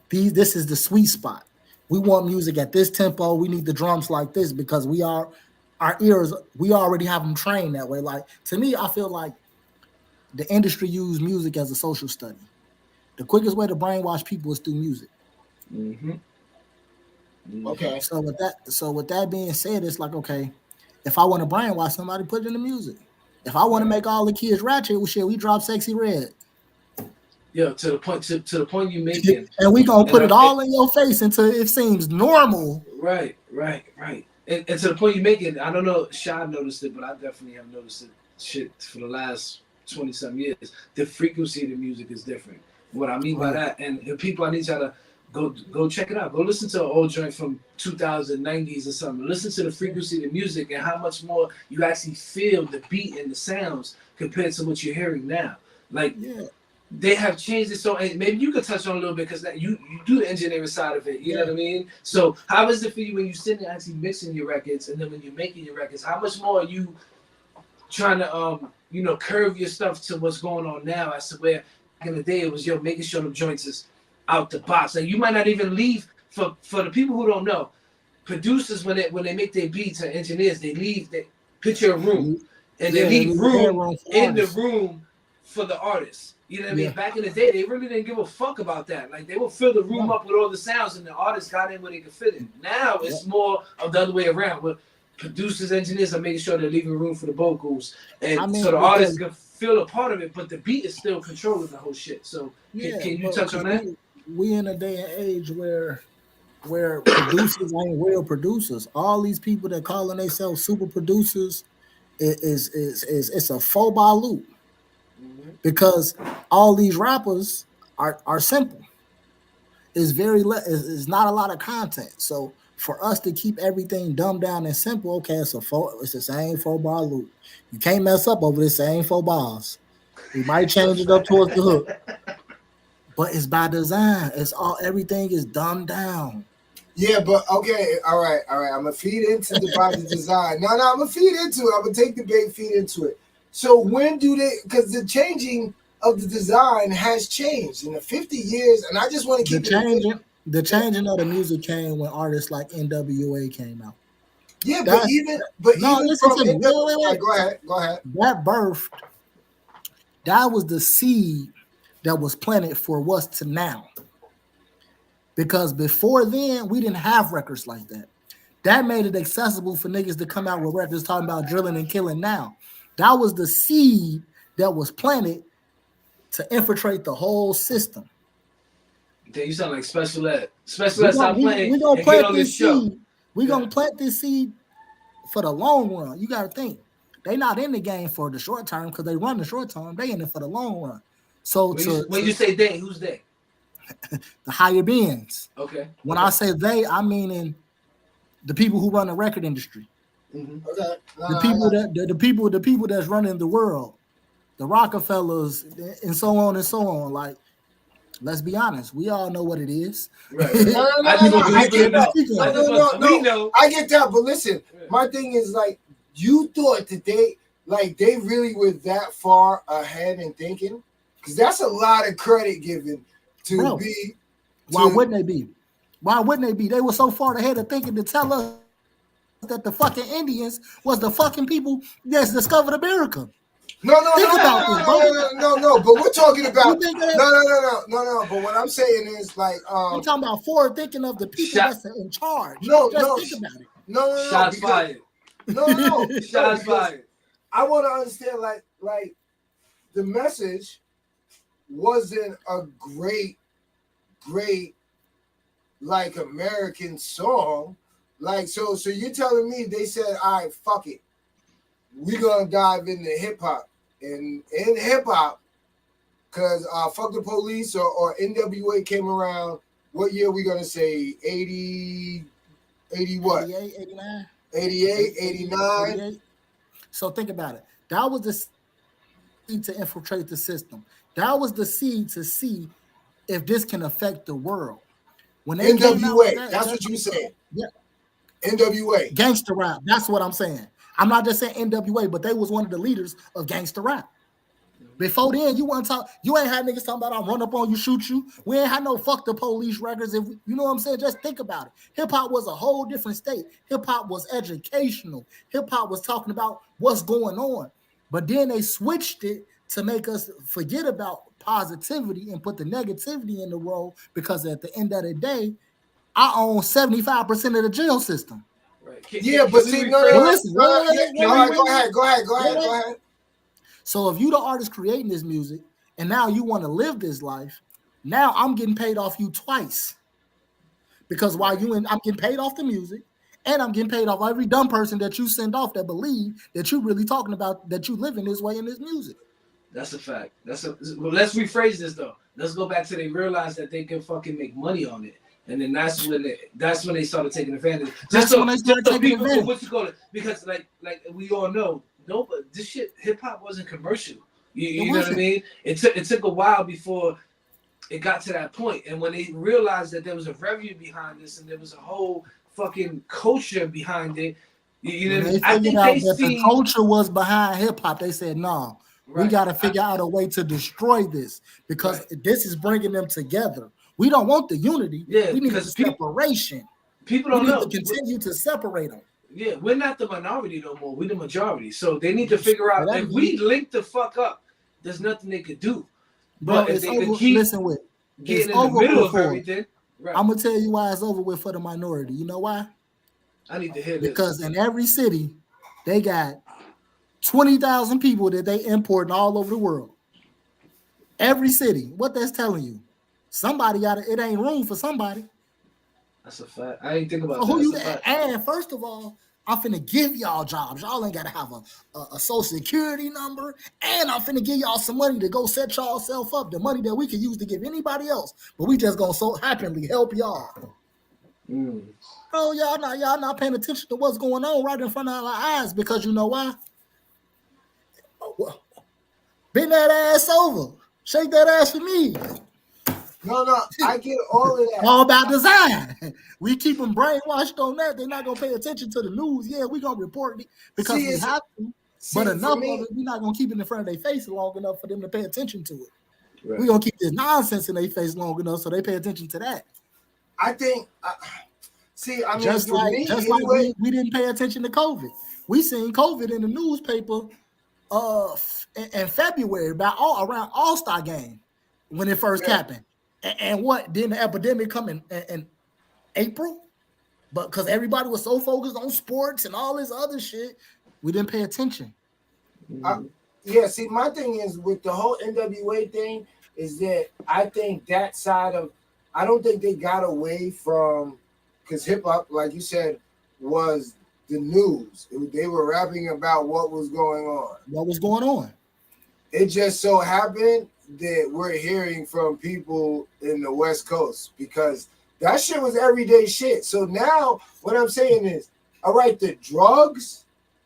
this is the sweet spot. We want music at this tempo. We need the drums like this because our ears, we already have them trained that way. Like, to me, I feel like the industry use music as a social study. The quickest way to brainwash people is through music. Okay. So with that being said, it's like, okay, if I want to brainwash somebody, put it in the music. If I want to make all the kids ratchet, we drop Sexy Red. Yeah, to the point you making. And we gonna put it all in your face until it seems normal. Right. And to the point you making, I don't know, Shy noticed it, but I definitely have noticed it shit for the last 20-some years. The frequency of the music is different. What I mean by that, and people, I need y'all to go check it out. Go listen to an old joint from 2090s or something. Listen to the frequency of the music and how much more you actually feel the beat and the sounds compared to what you're hearing now. Like they have changed it so, and maybe you could touch on a little bit because you do the engineering side of it. You know what I mean? So how is it for you when you sit and actually mixing your records, and then when you're making your records, how much more are you trying to curve your stuff to what's going on now as to where back in the day it was making sure the joints is out the box. Like you might not even leave for the people who don't know. Producers when they make their beats or engineers, they picture a room and they leave room in the room for the artist. You know what I mean? Back in the day, they really didn't give a fuck about that. Like they would fill the room up with all the sounds, and the artist got in where they could fit in. Now it's more of the other way around, where producers, engineers are making sure they're leaving room for the vocals, and so the artist can feel a part of it, but the beat is still controlling the whole shit. So can you touch on that? We in a day and age where producers ain't real producers. All these people that calling themselves super producers is it's a faux ball loop. Because all these rappers are simple. It's it's not a lot of content. So for us to keep everything dumbed down and simple, okay, it's the same 4-bar loop. You can't mess up over the same 4 bars. We might change it up towards the hook, but it's by design. Everything is dumbed down. Yeah, but okay, all right. I'm gonna feed into the by the design. No, I'm gonna feed into it. I'm gonna take the bait, feed into it. So when do they? Because the changing of the design has changed in the 50 years, and I just want to keep the changing of the music came when artists like NWA came out. Yeah, listen to me. Wait. Go ahead. That was the seed that was planted for what's to now. Because before then, we didn't have records like that. That made it accessible for niggas to come out with records talking about drilling and killing now. That was the seed that was planted to infiltrate the whole system. Damn, you sound like Special Ed. Special Ed, stop playing. We're going to plant this seed. We're going to plant this seed for the long run. You got to think. They not in the game for the short term because they run the short term. They in it for the long run. So when you say they, who's they? The higher beings. Okay. When I say they, I mean in the people who run the record industry. Mm-hmm. Okay. The people that's running the world, the Rockefellers, and so on and so on. Like, let's be honest, we all know what it is. Right. I get that, but listen, my thing is like, you thought that they really were that far ahead in thinking, because that's a lot of credit given to be. Why wouldn't they be? Why wouldn't they be? They were so far ahead of thinking to tell us that the fucking Indians was the fucking people that's discovered America. No. But we're talking about no. But what I'm saying is like we're talking about forward thinking of the people that's in charge. Think about it. No. Shots fired. No. Shots fired. I want to understand like the message wasn't a great like American song. Like so you're telling me they said, all right, fuck it. We're gonna dive into hip hop. And in hip hop, because Fuck the Police or NWA came around, what year we gonna say? 80 what? 88, 89. 88, 89. 88. So think about it. That was the seed to infiltrate the system. That was the seed to see if this can affect the world. When they NWA, that's what you said. Yeah. NWA. Gangster rap. That's what I'm saying. I'm not just saying NWA, but they was one of the leaders of gangster rap. Before then, you ain't had niggas talking about I'll run up on you, shoot you. We ain't had no Fuck the Police records. You know what I'm saying? Just think about it. Hip hop was a whole different state. Hip hop was educational. Hip hop was talking about what's going on. But then they switched it to make us forget about positivity and put the negativity in the role, because at the end of the day, I own 75% of the jail system. Right. But see, go ahead. So if you the artist creating this music and now you want to live this life, now I'm getting paid off you twice. Because I'm getting paid off the music, and I'm getting paid off every dumb person that you send off that believe that you really talking about that you living this way in this music. That's a fact. Well, let's rephrase this though. Let's go back to they realized that they can fucking make money on it. And then that's when they started taking advantage. That's when they started taking advantage. What you call it? Because like we all know, this shit, hip hop wasn't commercial. You know what I mean? It took a while before it got to that point. And when they realized that there was a revenue behind this and there was a whole fucking culture behind it, you know what I mean? I think the culture was behind hip hop. They said, no, we got to figure out a way to destroy this because this is bringing them together. We don't want the unity. Yeah, we need the separation. People don't know. To continue to separate them. Yeah, we're not the minority no more. We're the majority. So they need to figure out if we link the fuck up, there's nothing they could do. Bro, but if they could keep getting in the middle of everything, I'm gonna tell you why it's over with for the minority. You know why? I need to hear this. Because in every city, they got 20,000 people that they importing all over the world. Every city. What that's telling you? Somebody got it ain't room for somebody. That's a fact. I ain't think about who that. And first of all, I'm finna give y'all jobs. Y'all ain't gotta have a social security number, and I'm finna give y'all some money to go set y'all self up. The money that we can use to give anybody else, but we just gonna so happily help y'all. Bro, y'all not paying attention to what's going on right in front of our eyes because you know why? Bend that ass over. Shake that ass for me. No, I get all of that. All about design. We keep them brainwashed on that. They're not gonna pay attention to the news. Yeah, we're gonna report it because we have to. But enough of it, we're not gonna keep it in front of their face long enough for them to pay attention to it. Right. We're gonna keep this nonsense in their face long enough so they pay attention to that. I think. Just like we didn't pay attention to COVID. We seen COVID in the newspaper in February around All-Star game when it first happened. And what then the epidemic come in April? But because everybody was so focused on sports and all this other shit, we didn't pay attention. See, my thing is with the whole NWA thing is that I think that side of I don't think they got away from because hip hop, like you said, was the news. They were rapping about what was going on. What was going on? It just so happened that we're hearing from people in the West Coast because that shit was everyday shit. So now what I'm saying is, all right, the drugs,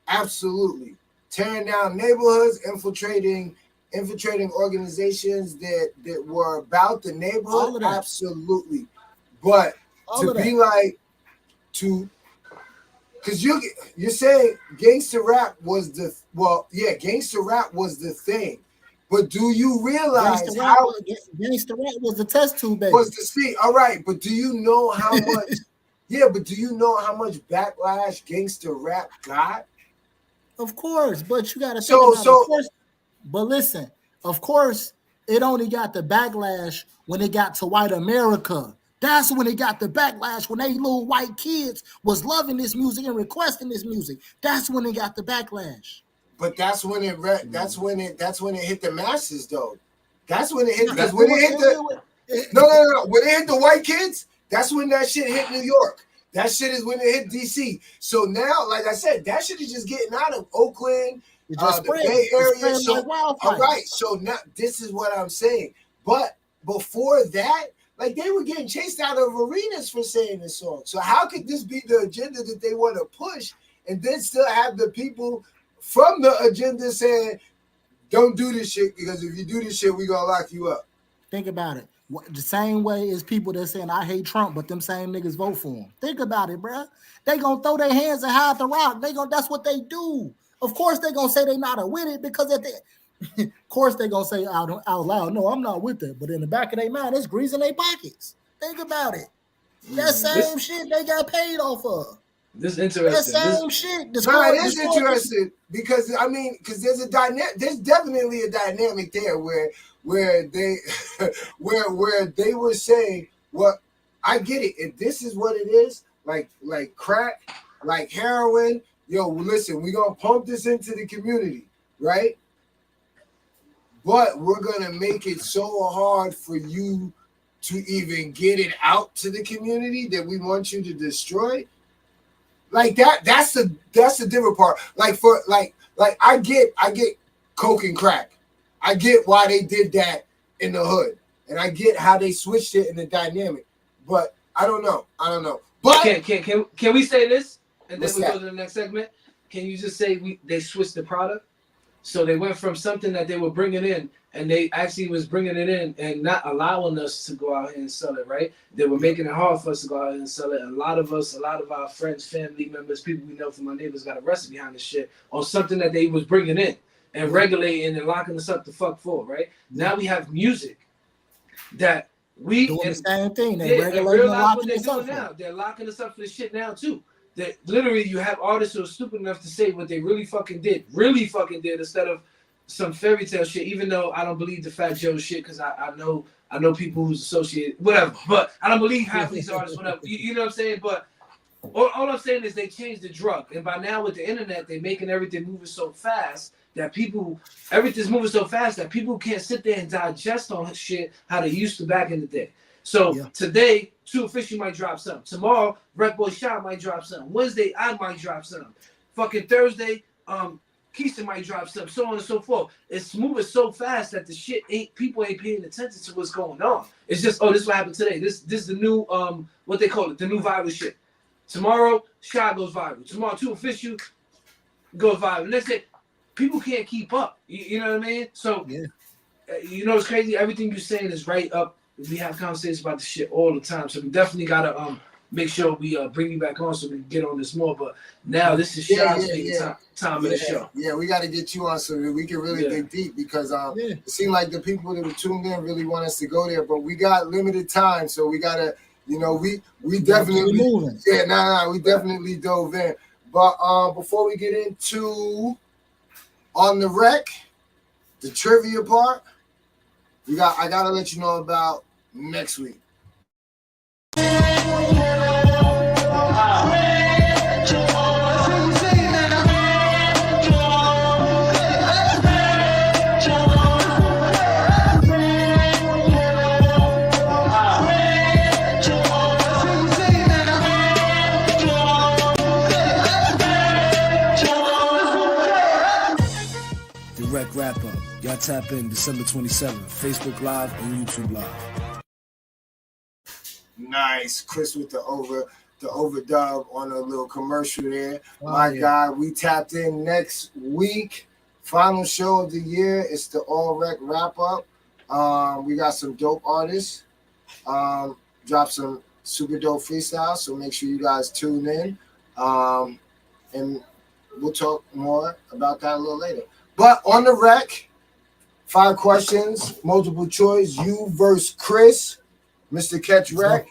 absolutely. Tearing down neighborhoods, infiltrating organizations that were about the neighborhood, absolutely. But to be like, because you're saying gangster rap was gangster rap was the thing. But do you realize gangster rap was the test tube, baby? Was the see, all right, but do you know how much? But do you know how much backlash gangster rap got? Of course, but you got to think about it. Of course, but listen, of course, it only got the backlash when it got to white America. That's when it got the backlash when they little white kids was loving this music and requesting this music. That's when it got the backlash. But that's when it hit the masses though. That's when it hit because when it hit when it hit the white kids, that's when that shit hit New York. That shit is when it hit DC. So now, like I said, that shit is just getting out of Oakland, the Bay Area. So, all right, so now this is what I'm saying. But before that, like they were getting chased out of arenas for saying this song. So how could this be the agenda that they want to push and then still have the people from the agenda saying, don't do this shit because if you do this shit, we gonna lock you up? Think about it. The same way as people that saying I hate Trump, but them same niggas vote for him. Think about it, bro. They gonna throw their hands and hide the rock. That's what they do. Of course they gonna say they not with it because of course they gonna say out loud, no, I'm not with it. But in the back of their mind, it's greasing their pockets. Think about it. That same shit they got paid off of. This is interesting. That same shit. It is interesting because there's there's definitely a dynamic there where they they were saying, well, I get it. If this is what it is, like crack, like heroin, yo, listen, we're gonna pump this into the community, right? But we're gonna make it so hard for you to even get it out to the community that we want you to destroy. Like that's the different part. Like I get coke and crack. I get why they did that in the hood and I get how they switched it in the dynamic, but I don't know. But can we say this and then What's we that? go to the next segment? Can you just say they switched the product? So they went from something that they were bringing in, and they actually was bringing it in and not allowing us to go out here and sell it, right? They were making it hard for us to go out here and sell it. A lot of our friends, family members, people we know from our neighbors got arrested behind this shit on something that they was bringing in and regulating and locking us up the fuck for, right? Now we have music that we Doing the same thing. They yeah, regulating and locking they're us doing up. now. They're locking us up for this shit now too. That literally you have artists who are stupid enough to say what they really fucking did instead of some fairy tale shit. Even though I don't believe the Fat Joe shit because I know people who's associated whatever, but I don't believe half these artists whatever. You know what I'm saying? But all I'm saying is they changed the drug, and by now with the internet, they're making everything moving so fast that everything's moving so fast that people can't sit there and digest on shit how they used to back in the day. So today, Too Official might drop something. Tomorrow, RecBoys Shot might drop something. Wednesday, I might drop something. Fucking Thursday, Keisha might drop something, so on and so forth. It's moving so fast that the shit people ain't paying attention to what's going on. It's just, this is what happened today. This is the new what they call it, the new viral shit. Tomorrow, Shot goes viral. Tomorrow, Too Official goes viral. Next day, people can't keep up. You know what I mean? So you know it's crazy. Everything you're saying is right up. We have conversations about the shit all the time, so we definitely gotta make sure we bring you back on so we can get on this more. But now this is Shot's time of the show. Yeah, we got to get you on so that we can really dig deep because it seemed like the people that were tuned in really want us to go there, but we got limited time, so we gotta, we definitely we definitely dove in. But before we get into on the rec, the trivia part, I gotta let you know about next week. The Rec Wrap Up. Y'all tap in December 27th, Facebook Live and YouTube Live. Nice, Chris with the overdub on a little commercial there. My God, we tapped in next week. Final show of the year. It's the All Rec Wrap Up. We got some dope artists. Drop some super dope freestyles. So make sure you guys tune in. And we'll talk more about that a little later. But on the rec, 5 questions, multiple choice. You versus Chris, Mr. Catch Rec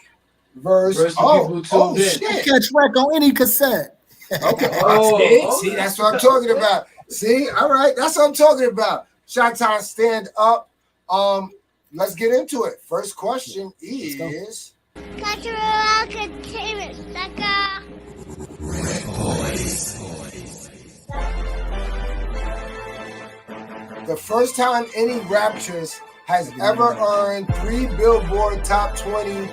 versus shit. Catch Rec on any cassette. Okay. See, that's what I'm talking about. See, all right, that's what I'm talking about. Shot time, stand up. Let's get into it. First question is Cultural Entertainment Sucker. the first time any raptress has ever earned 3 Billboard Top 20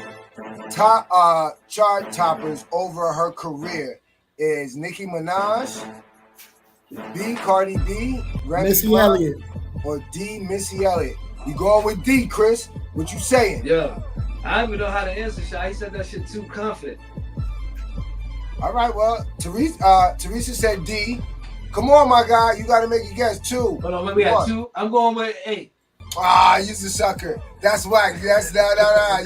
chart toppers over her career is Nicki Minaj, B. Cardi B, Remy Missy Ma, Elliott, or D. Missy Elliott. You going with D, Chris? What you saying? Yeah, I don't even know how to answer shit. He said that shit too confident. All right, well, Teresa said D. Come on, my guy. You got to make a guess, too. Hold on, when we had 2, I'm going with A. You're a sucker. That's whack. That's no.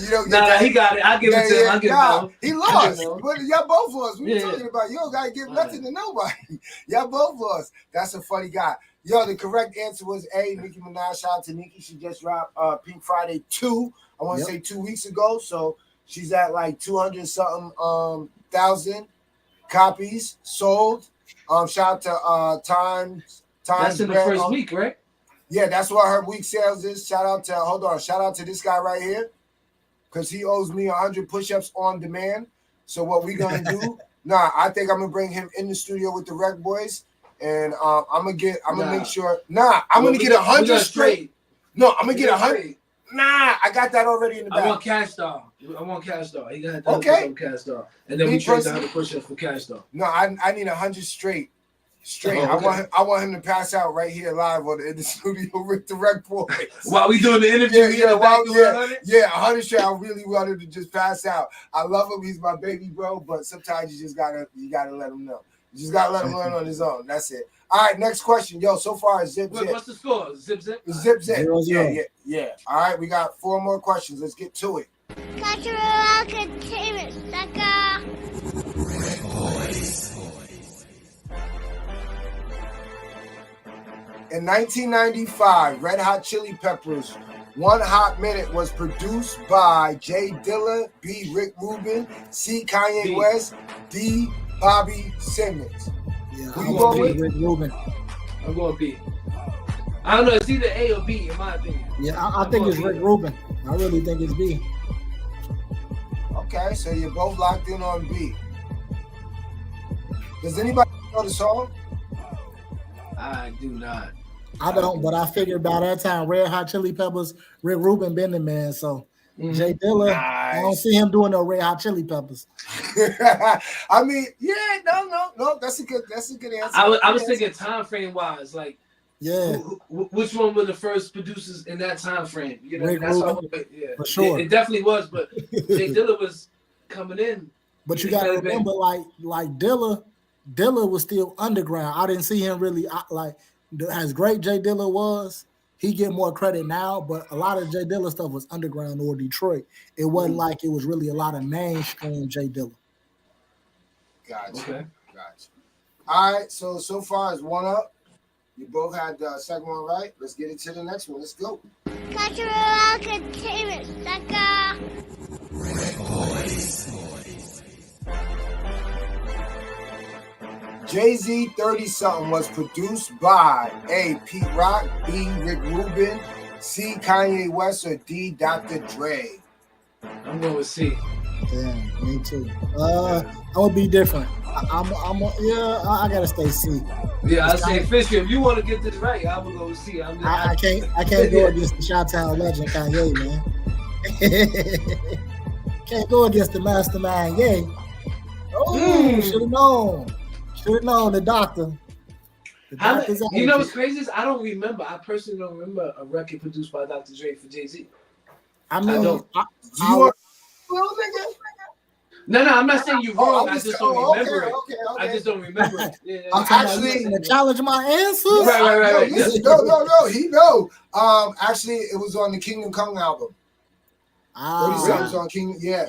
You don't get that. He got it. I'll give it to him. I'll give it to him. He lost. But y'all both lost. What are you talking about? You don't got to give nothing to nobody. Y'all both lost. That's a funny guy. Yo, the correct answer was A. Nicki Minaj. Shout out to Nicki. She just dropped Pink Friday 2. I want to say 2 weeks ago. So she's at like 200-something thousand copies sold. Shout out to Times. That's in the first week, right? Yeah, that's what her week sales is. Shout out to this guy right here, because he owes me 100 push-ups on demand. So what we gonna do? I think I'm gonna bring him in the studio with the RecBoys, and I'm gonna make sure. I'm gonna get 100 straight. No, I'm gonna get 100. I got that already in the back. I want Cash Doll. He got that cash doll. And then we trade 100 push-ups for Cash Doll. No, I need 100 straight. Straight. Oh, okay. I want him to pass out right here live in the studio with the RecBoys. While we doing the interview, yeah, 100 shit. I really want him to just pass out. I love him. He's my baby bro, but sometimes you gotta let him know. You just gotta let him learn on his own. That's it. All right, next question. Yo, so far it's zip. What's the score? Zip. Zip. 0-0. Yeah. All right, we got 4 more questions. Let's get to it. Cultural entertainment, sucker. In 1995, Red Hot Chili Peppers' One Hot Minute was produced by J Dilla, B Rick Rubin, C Kanye B. West, D Bobby Simmons. Yeah, Who I'm you going going to Rick Rubin. I'm going B. I don't know. It's either A or B, in my opinion. Yeah, I think it's Rick Rubin. I really think it's B. Okay, so you're both locked in on B. Does anybody know the song? I do not. I don't, but I figured by that time, Red Hot Chili Peppers, Rick Rubin been the man. So Jay Dilla, I don't see him doing no Red Hot Chili Peppers. I mean, yeah, no. That's a good answer. I was thinking time frame wise, like, yeah, which one were the first producers in that time frame? You know, Rick that's Rubin, for sure. It definitely was, but Jay Dilla was coming in. But you got to remember, like Dilla was still underground. I didn't see him really like as great Jay Dilla was. He get more credit now, but a lot of Jay Dilla stuff was underground or Detroit. It wasn't like it was really a lot of mainstream Jay Dilla. Gotcha. Okay. Gotcha. All right, so far it's 1 up. You both had the second one right. Let's get into the next one. Let's go. Cultural entertainment, sucker. Jay-Z 30-something was produced by A. Pete Rock, B. Rick Rubin, C. Kanye West, or D. Dr. Dre. I'm going with C. Damn, me too. I would be different. I gotta stay C. Yeah, I say Fisher. If you want to get this right, I will go with C. I can't go against the Chi-Town legend Kanye, man. Can't go against the mastermind, Ye. Oh, should have known. Should have known the doctor. You know what's crazy is I don't remember. I personally don't remember a record produced by Dr. Dre for Jay-Z. I mean, No, I'm not saying you're wrong. I just don't remember it. Okay. I just don't remember it. Yeah. Actually, to challenge my answers. Right. No. He know. Actually, it was on the Kingdom Come album. 30 was on Kingdom. Yeah.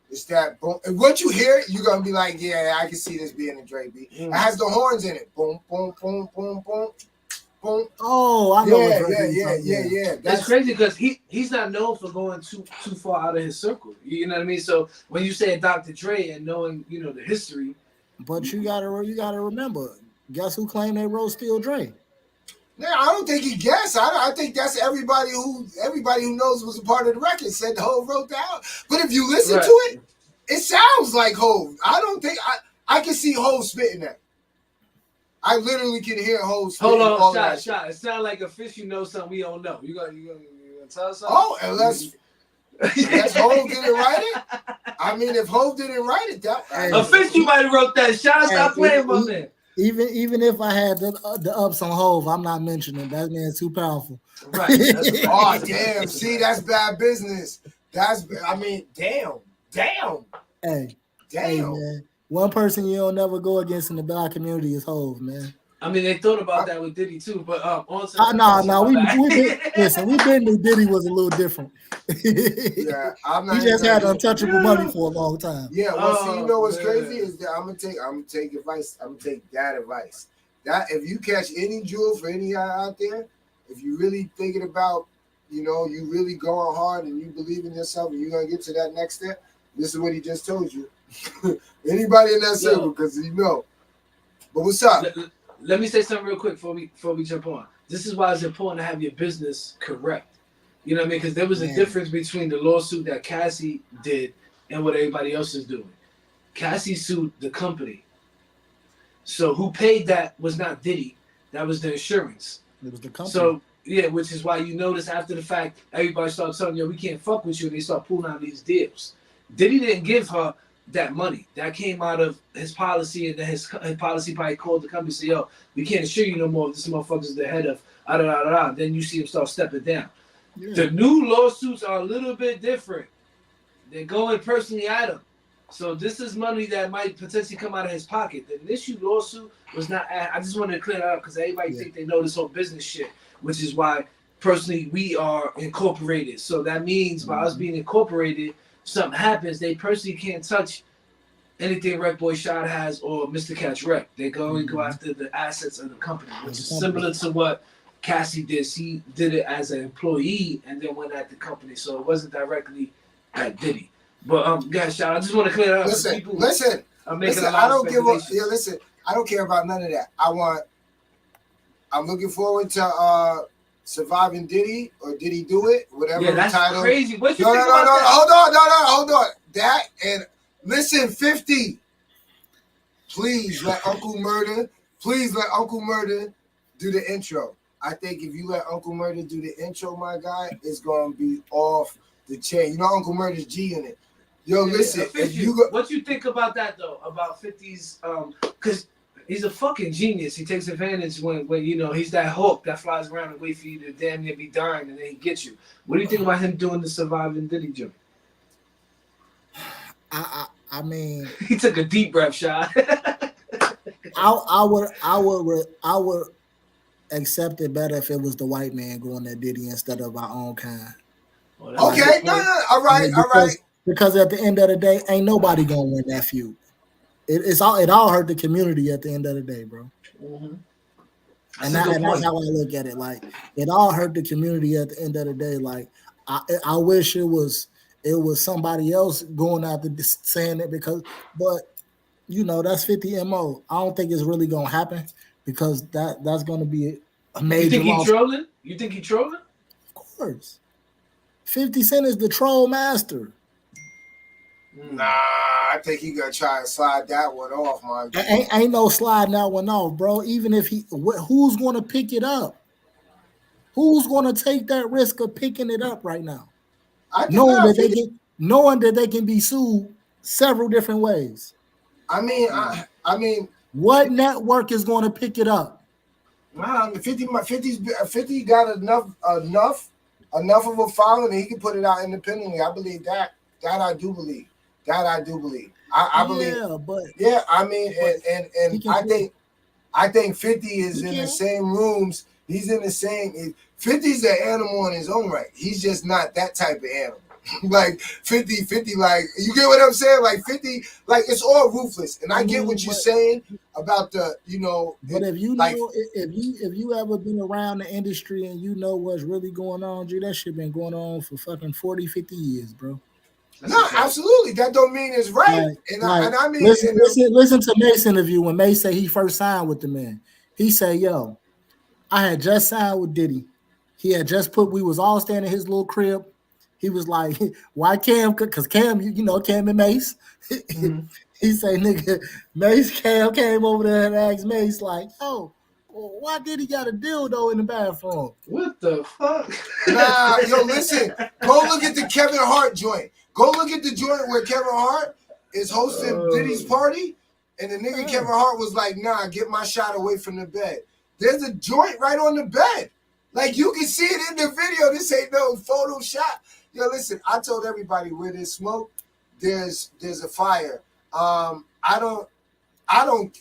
It's that boom. And once you hear it, you're gonna be like, yeah, I can see this being a Dre beat. It has the horns in it. Boom, boom, boom, boom, boom, boom. Oh, I know. Yeah. That's crazy because he's not known for going too far out of his circle. You know what I mean? So when you say Dr. Dre and knowing the history, but you gotta remember, guess who claimed they wrote Still Dre? Yeah, I don't think he guessed. I think that's everybody who knows was a part of the record said Hov wrote that. But if you listen to it, it sounds like Hov. I don't think I can see Hov spitting that. I literally can hear Hov spitting. Hold on, shot. It sounds like a fish. You know something we don't know. You gonna tell us something? Oh, unless Hov didn't write it. I mean, if Hov didn't write it, a fish you might have wrote that. Shot, stop playing with me. Even if I had the ups on Hov, I'm not mentioning that man's too powerful. Right. Oh damn! See, that's bad business. Damn. Hey, man. One person you don't never go against in the black community is Hov, man. I mean, they thought about that with Diddy too, but no. We knew Diddy was a little different. Yeah, he just had untouchable money for a long time. Yeah, well, see, you know what's crazy is that I'm gonna take advice. I'm gonna take that advice. That if you catch any jewel for any guy out there, if you really thinking about, you really going hard and you believe in yourself and you're gonna get to that next step, this is what he just told you. Anybody in that circle, because But what's up? Let me say something real quick before we jump on. This is why it's important to have your business correct. You know what I mean? Because there was a difference between the lawsuit that Cassie did and what everybody else is doing. Cassie sued the company. So who paid that was not Diddy. That was the insurance. It was the company. So, yeah, which is why you notice after the fact, everybody started telling you, we can't fuck with you. And they start pulling out these deals. Diddy didn't give her that money. That came out of his policy, and then his policy probably called the company and said, yo, we can't insure you no more if this motherfucker's the head of Then you see him start stepping down. Yeah. The new lawsuits are a little bit different. They're going personally at him. So this is money that might potentially come out of his pocket. The initial lawsuit was not. I just wanted to clear that up because everybody think they know this whole business shit, which is why personally we are incorporated. So that means by us being incorporated, something happens, they personally can't touch anything RecBoy Shot has or Mr. Catch Rec. They go and go after the assets of the company, which is similar to what Cassie did. He did it as an employee and then went at the company, so it wasn't directly at Diddy. But guys, Shot, I just want to clear that up. Listen. I don't give a listen. I don't care about none of that. I'm looking forward to Surviving Diddy or Diddy Do It, whatever the that's title. Crazy. What you think about that? Hold on. That and listen, 50. Please let Uncle Murder do the intro. I think if you let Uncle Murder do the intro, my guy, it's gonna be off the chain. You know Uncle Murder's G in it. Yo, listen. What you think about that though? About 50's because he's a fucking genius. He takes advantage when you know he's that hawk that flies around and wait for you to damn near be dying and then he gets you. What do you think about him doing the Surviving Diddy joint? I mean, he took a deep breath, Shot. I would accept it better if it was the white man going at Diddy instead of our own kind. Okay, all right. Because at the end of the day, ain't nobody gonna win that feud. It all hurt the community at the end of the day, bro. Mm-hmm. And that's how I look at it. Like it all hurt the community at the end of the day. Like I wish it was somebody else going after saying it but you know that's 50 MO. I don't think it's really gonna happen because that's gonna be a major. You think he's trolling? You think he's trolling? Of course. 50 Cent is the troll master. Nah, I think he gonna try and slide that one off, man. Ain't no sliding that one off, bro. Even if who's gonna pick it up? Who's gonna take that risk of picking it up right now? Knowing that they can be sued several different ways. I mean, what network is going to pick it up? Nah, 50 got enough of a following that he can put it out independently. I believe that. That I do believe. I believe. Yeah, I mean, and I think 50 is in the same rooms. He's in the same. 50's an animal in his own right. He's just not that type of animal. Like 50, like you get what I'm saying? Like 50, like it's all ruthless. And I get what you're saying about the, you know. But if you like, know, if you ever been around the industry and you know what's really going on, G, that shit been going on for fucking 40, 50 years, bro. No, absolutely. That don't mean it's right. And I mean, listen to Mace's interview when Mace said he first signed with the man. He said, "Yo, I had just signed with Diddy. He had just we was all staying in his little crib. He was like, why Cam? Because Cam, you know, Cam and Mace. Mm-hmm. He say, nigga, Cam came over there and asked Mace, like, yo, why did he got a dildo in the bathroom? What the fuck? Nah, yo, listen. Go look at the Kevin Hart joint. Go look at the joint where Kevin Hart is hosting Diddy's party, and the nigga Kevin Hart was like, nah, get my shot away from the bed. There's a joint right on the bed. Like, you can see it in the video. This ain't no Photoshop. Yo, listen, I told everybody where there's smoke, there's a fire. I don't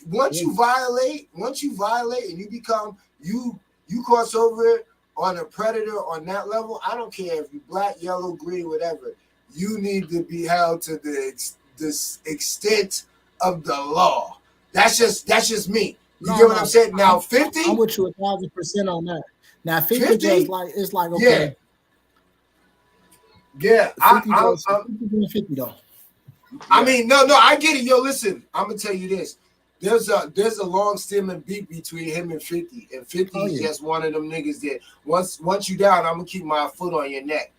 once you violate and you become you cross over on a predator on that level, I don't care if you're black, yellow, green, whatever. You need to be held to the extent of the law. That's just me. You get what I'm saying? Now 50, I'm with you 1,000% on that. Now 50 is like, it's like, okay. Yeah, I'm 50 though. I mean, no, I get it. Yo, listen, I'm gonna tell you this. There's a long stemming beef between him and 50, and 50 is just one of them niggas that once you down, I'm gonna keep my foot on your neck,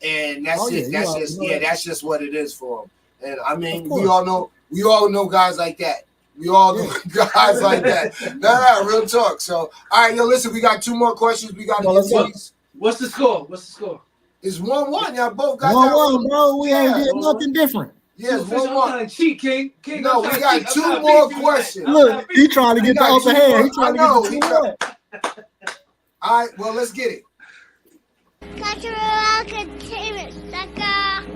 and that's it. That's just what it is for him. And I mean, we all know guys like that. We all know guys like that. No, real talk. So, all right, yo, listen, we got two more questions. We got to get these. What's the score? It's 1-1. Y'all both got 1-1, bro. We ain't did nothing different. Yes, I'm trying to cheat, King. No, we got 2 more questions. Look, he trying to get the upper hand. He trying to get the 2-1. All right, well, let's get it. Cultural entertainment, sucker.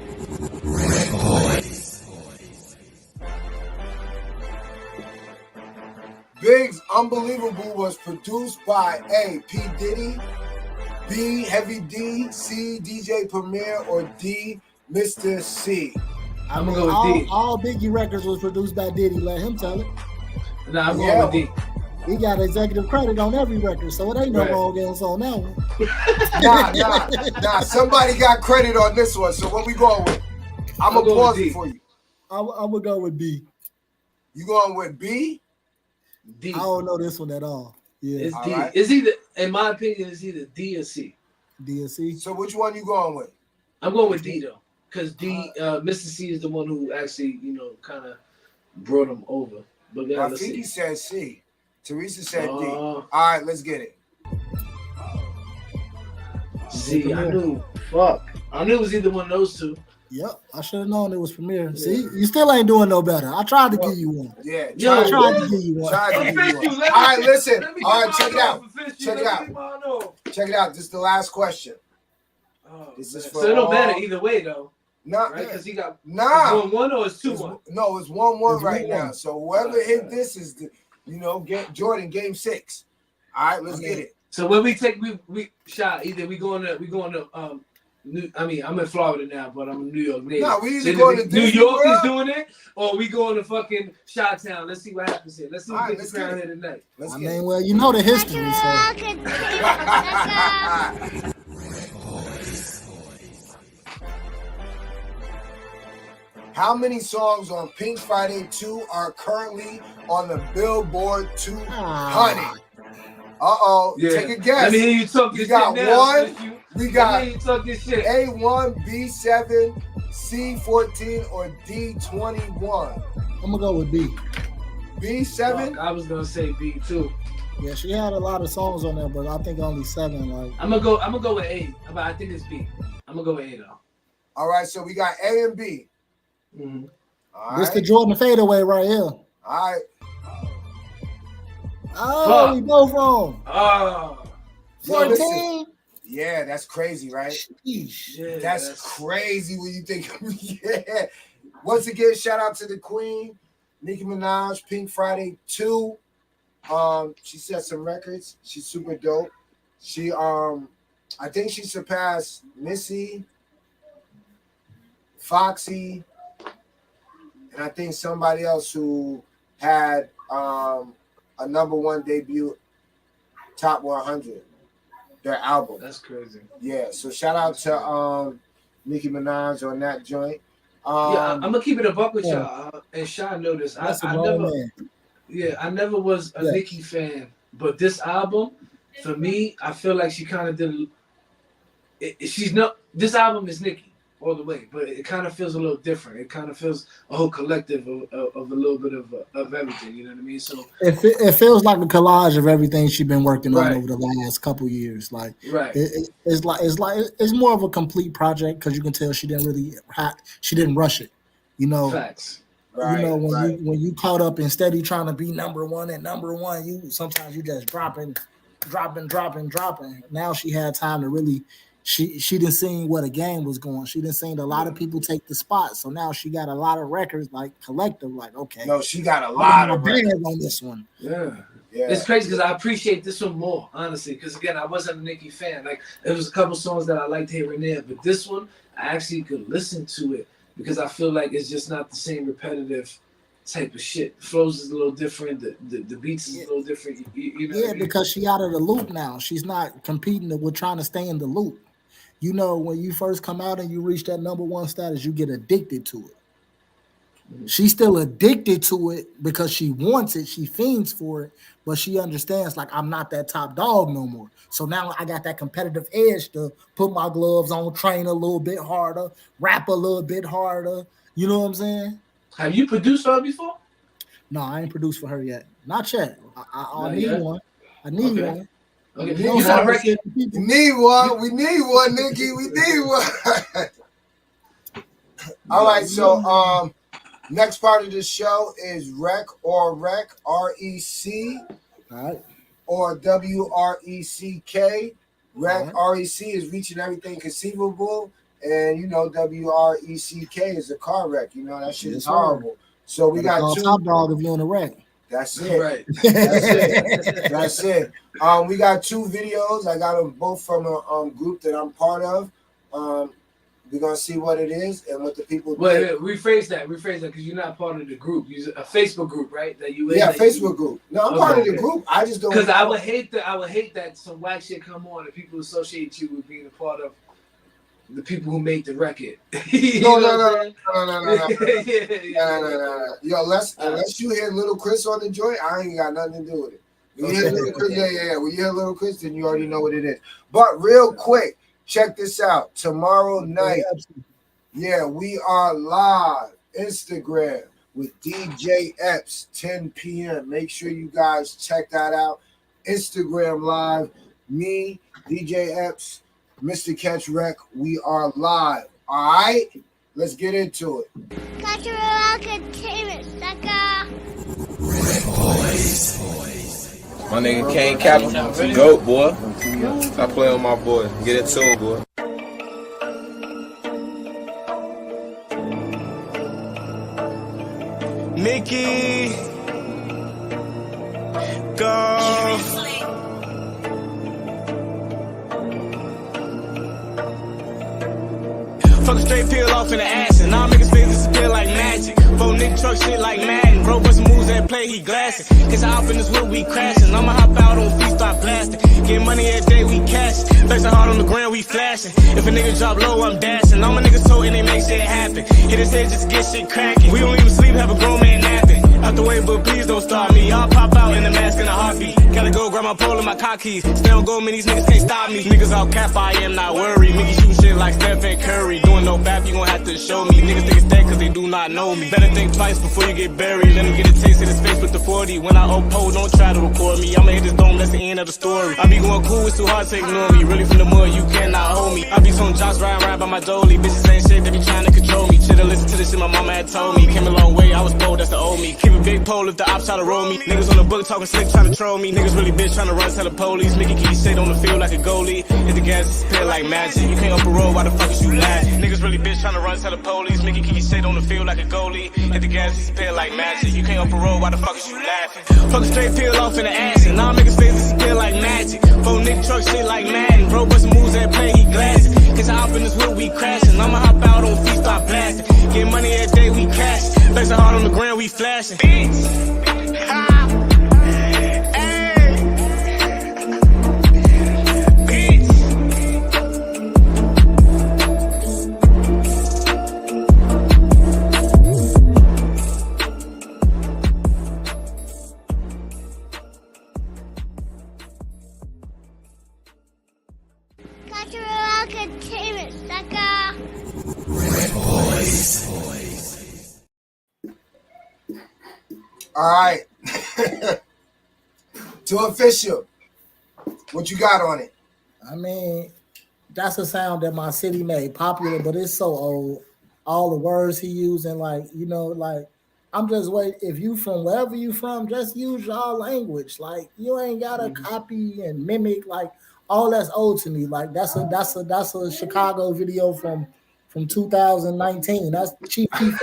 Big's Unbelievable was produced by A. P. Diddy, B. Heavy D, C. DJ Premier, or D. Mr. C. I'm gonna go with D. All Biggie records was produced by Diddy. Let him tell it. Nah, I'm going with D. He got executive credit on every record, so it ain't no wrong answer on that one. Nah. Somebody got credit on this one. So what we going with? I'm gonna pause it for you. I'm gonna go with B. You going with B? D. I don't know this one at all. Yeah, It's all D. right. It's either, in my opinion, it's either D or C. D and C. So which one you going with? I'm going with D though, because D, Mr. C is the one who actually, kind of brought him over. But yeah, let's see. Rafiki said C. Teresa said D. All right, let's get it. C. I knew. Fuck. I knew it was either one of those two. Yep, I should have known it was Premier. See, you still ain't doing no better. I tried to give you one. Yeah, I tried to give you one. All right, listen. All right, check it out. Check it out. This is the last question. This is for so it don't matter either way though. Nah, right? Because he got nah. It's 1-1 or it's 2-1. No, it's 1-1 right 1-1. now. So whoever hit this is the, Jordan game 6. All right, let's get it. So when we take we shot either we going to I'm in Florida now, but I'm in New York native. No, we either so going to New Disney York World, is doing it, or we going to fucking Chi-Town. Let's see what happens here. Let's see what gets around here tonight. Let's I get mean, it. well, you know the history, Cultural so. entertainment, sucker. How many songs on Pink Friday 2 are currently on the Billboard 200? Yeah. Take a guess. Let me hear you talk We this got shit now. one. We got Let me hear you talk this shit. A1, B7, C14, or D21. I'm gonna go with B. B7? Fuck, I was gonna say B too. Yeah, she had a lot of songs on there, but I think only 7. Like, I'm gonna go with A, but I think it's B. I'm gonna go with A though. All right, so we got A and B. Mm-hmm. All this right. the Jordan fadeaway right here. All right. Oh, Fuck. we both wrong. Oh, 14. Yeah, that's crazy, right? Sheesh. yeah, That's crazy when you think. Yeah. Once again, shout out to the Queen, Nicki Minaj, Pink Friday 2. She set some records. She's super dope. She I think she surpassed Missy, Foxy, and I think somebody else who had a #1 debut, top 100, their album. That's crazy. Yeah, so shout out to Nicki Minaj on that joint. Yeah, I'm gonna keep it a buck with y'all. And Sean noticed I never was a Nicki fan, but this album, for me, I feel like she kind of did. This album is Nicki all the way, but it kind of feels a little different. It kind of feels a whole collective of a little bit of everything. You know what I mean? So it feels like a collage of everything she's been working on Right. over the last couple years. Like, right, it's more of a complete project because you can tell she didn't rush it. You know, facts. Right, you know right. when you caught up and steady trying to be #1, you sometimes you just dropping. Now she had time to really. She didn't see what a game was going. She didn't see a lot of people take the spot. So now she got a lot of records like collective. Like, okay, No, she got a lot of records records. on this one. Yeah. Yeah. It's crazy because I appreciate this one more, honestly. Because again, I wasn't a Nicki fan. Like, there was a couple songs that I liked here and there, but this one I actually could listen to it because I feel like it's just not the same repetitive type of shit. The flows is a little different. The beats is a little different. You know what I mean? Because she out of the loop now. She's not competing with trying to stay in the loop. You know, when you first come out and you reach that #1 status, you get addicted to it. She's still addicted to it because she wants it. She fiends for it, but she understands, like, I'm not that top dog no more. So now I got that competitive edge to put my gloves on, train a little bit harder, rap a little bit harder. You know what I'm saying? Have you produced her before? No, I ain't produced for her yet. Not yet. I Not need yet? one. I need Okay. one. Okay. You know You how got a to record. get the people. We need one. We need one, Nikki. We need one. All right, so next part of the show is Rec, REC, All right. or WRECK. Rec, REC is reaching everything conceivable, and you know WRECK is a car wreck. You know that shit is horrible. So we got two. Top dog if you're on the wreck. That's it. Right. That's it. That's it. We got two videos. I got them both from a group that I'm part of. We're gonna see what it is and what the people. Wait, rephrase that because you're not part of the group. You're a Facebook group, right? That you. Yeah, Facebook group. No, I'm part of the group. I just don't. Because I would hate that some whack shit come on and people associate you with being a part of the people who make the record. No. Yo, unless you hear Little Chris on the joint, I ain't got nothing to do with it. When you hear Little Chris, yeah. When you hear Little Chris, then you already know what it is. But real quick, check this out. Tomorrow night, yeah, we are live Instagram with DJ Epps, 10 p.m. Make sure you guys check that out. Instagram live, me, DJ Epps, Mr. Catch Rec, we are live. All right, let's get into it. Cultural entertainment, sucker. My nigga Kane Capital, GOAT, boy. Stop playing with my boy. Get it to him, boy. Mickey, go. Fuck a straight peel off in the ass, and all niggas face disappear like magic. Four nigga truck shit like Madden. Bro, bust moves that play, he glassing. Cause I hop in this whip, we crashing. I'ma hop out on feet, start blasting. Get money every day, we cash. Flexing hard on the ground, we flashing. If a nigga drop low, I'm dashing. All my niggas told and they make shit happen. Hit his head just to get shit cracking. We don't even sleep, have a grown man napping. Out the way, but please don't start me. I'll pop out in the mask in a heartbeat. Gotta go grab my pole and my car keys. Stay on go, man, these niggas can't stop me. Niggas all cap, I am not worried. Niggas shoot shit like Stephen Curry. Doing no bap, you gon' have to show me. Niggas think it's dead cause they do not know me. Better think twice before you get buried. Let him get a taste of his face with the 40. When I uphold, don't try to record me. I'ma hit this dome, that's the end of the story. I be going cool, it's too hard to ignore me. Really from the mud, you cannot hold me. I be some jocks riding right by my dolly. Bitches ain't shit, they be trying to control me. Should've listened to the shit my mama had told me. Came a long way, I was bold, that's the old me. Keep a big pole if the ops try to roll me. Niggas on the book talking slick, trying to troll me. Niggas really bitch trying to run, tell the police. Mickey keep shit on the field like a goalie. Hit the gas, spit like magic. You can't up a road, why the fuck is you laughing? Niggas really bitch trying to run, tell the police. Mickey keep shit on the field like a goalie. Hit the gas, spit like magic. You can't up a road, why the fuck is you laughing? Fuck a straight peel off in the ass, and all niggas face disappear like magic. Four nigga truck shit like Madden. Bro, bust moves that play, he glassing. Cause I hop in this whip, we crashing. I'ma hop out on feet, start blasting. Get money every day, we cash. Flexing hard on the ground, we flashing. Bitch. Ha. Hey. Bitch. Cultural entertainment, sucker. All right. To official. What you got on it? I mean, that's a sound that my city made popular, but it's so old. All the words he using, like, you know, like, I'm just waiting. If you from wherever you from, just use your language. Like, you ain't gotta copy and mimic. Like, all that's old to me. Like, that's a Chicago video from 2019. That's Chief Keef.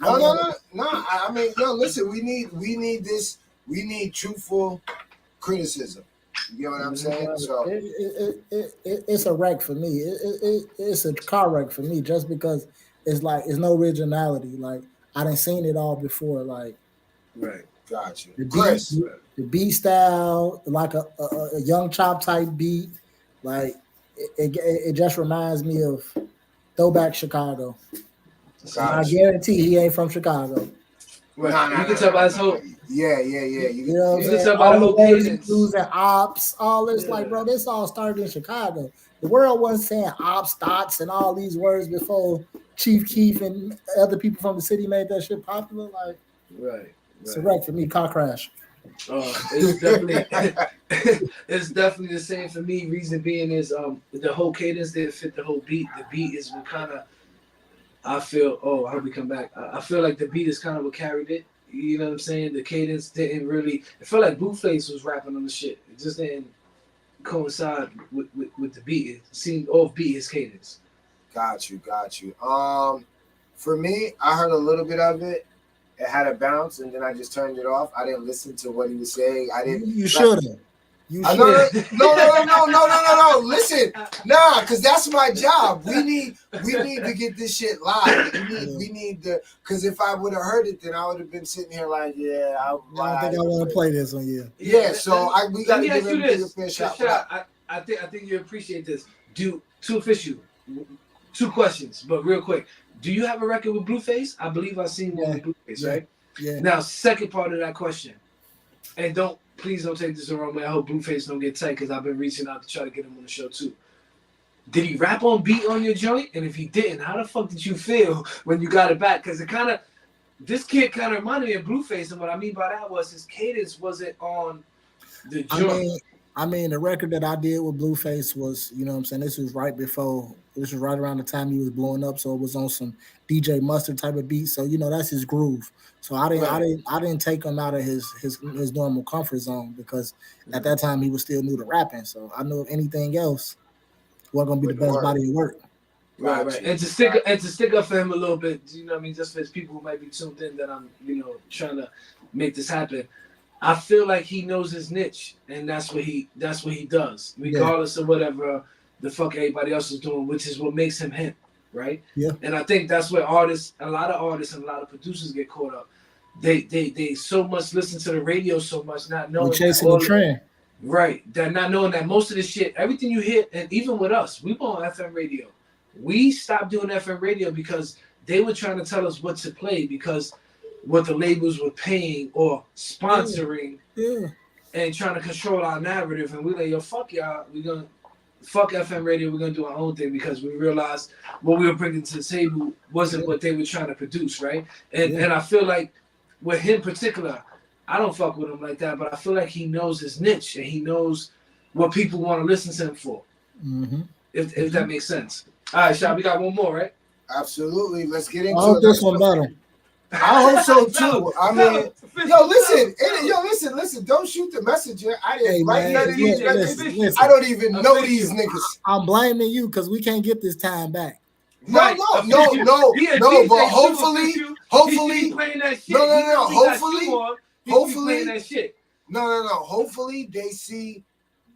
No. I mean, yo, listen, we need this. We need truthful criticism. You know what I'm saying? So it's a wreck for me. It's a car wreck for me, just because it's like it's no originality. Like, I done seen it all before. Like, right, got you. The beat style, like a Young Chop type beat. Like, it just reminds me of throwback Chicago. I guarantee he ain't from Chicago. Right. You can tell by his whole. Yeah. You know what I'm You saying? can tell by the whole cadence. Losing ops, all this. Like, bro, this all started in Chicago. The world wasn't saying ops, thoughts, and all these words before Chief Keef and other people from the city made that shit popular. Like, Right. It's a wreck for me. Car crash. It's definitely the same for me. Reason being is the whole cadence didn't fit the whole beat. The beat is kind of I feel. Oh, I hope we come back. I feel like the beat is kind of what carried it. You know what I'm saying? The cadence didn't really. It felt like Blueface was rapping on the shit. It just didn't coincide with the beat. It seemed off beat his cadence. Got you. For me, I heard a little bit of it. It had a bounce, and then I just turned it off. I didn't listen to what he was saying. I didn't. You should have. No. Listen, nah, because that's my job. We need to get this shit live. We need the. Because if I would have heard it, then I would have been sitting here like, yeah, I think I want to play this one. Yeah. So we got to give him a fair shot. I think you appreciate this. Too official. 2 questions, but real quick. Do you have a record with Blueface? I believe I've seen one with Blueface, right? Yeah. Now, second part of that question, and please don't take this the wrong way. I hope Blueface don't get tight because I've been reaching out to try to get him on the show too. Did he rap on beat on your joint? And if he didn't, how the fuck did you feel when you got it back? Because this kid kind of reminded me of Blueface, and what I mean by that was his cadence wasn't on the joint. I mean, the record that I did with Blueface was, you know what I'm saying, this was right around the time he was blowing up, so it was on some DJ Mustard type of beat. So, you know, that's his groove. So I didn't take him out of his normal comfort zone because at that time he was still new to rapping. So I knew if anything else wasn't gonna be the best body of work. Right. And to stick up for him a little bit, you know what I mean, just for his people who might be tuned in that I'm, you know, trying to make this happen. I feel like he knows his niche, and that's what he does, regardless of whatever the fuck everybody else is doing, which is what makes him him, right? Yeah. And I think that's where a lot of artists and a lot of producers get caught up. They so much listen to the radio so much, not knowing we're chasing the trend. Right. That not knowing that most of the shit, everything you hear, and even with us, we were on FM radio. We stopped doing FM radio because they were trying to tell us what to play because what the labels were paying or sponsoring and trying to control our narrative. And we're like, yo, fuck y'all. We're going to fuck FM radio. We're going to do our own thing because we realized what we were bringing to the table wasn't what they were trying to produce, right? And I feel like with him in particular, I don't fuck with him like that, but I feel like he knows his niche and he knows what people want to listen to him for. Mm-hmm. If that makes sense. All right, Shah, we got one more, right? Absolutely. Let's get into I hope this one better. I hope so too. I mean, listen. Don't shoot the messenger. I didn't write none of these records. I don't even know these niggas. I'm blaming you because we can't get this time back. No. But hopefully, hopefully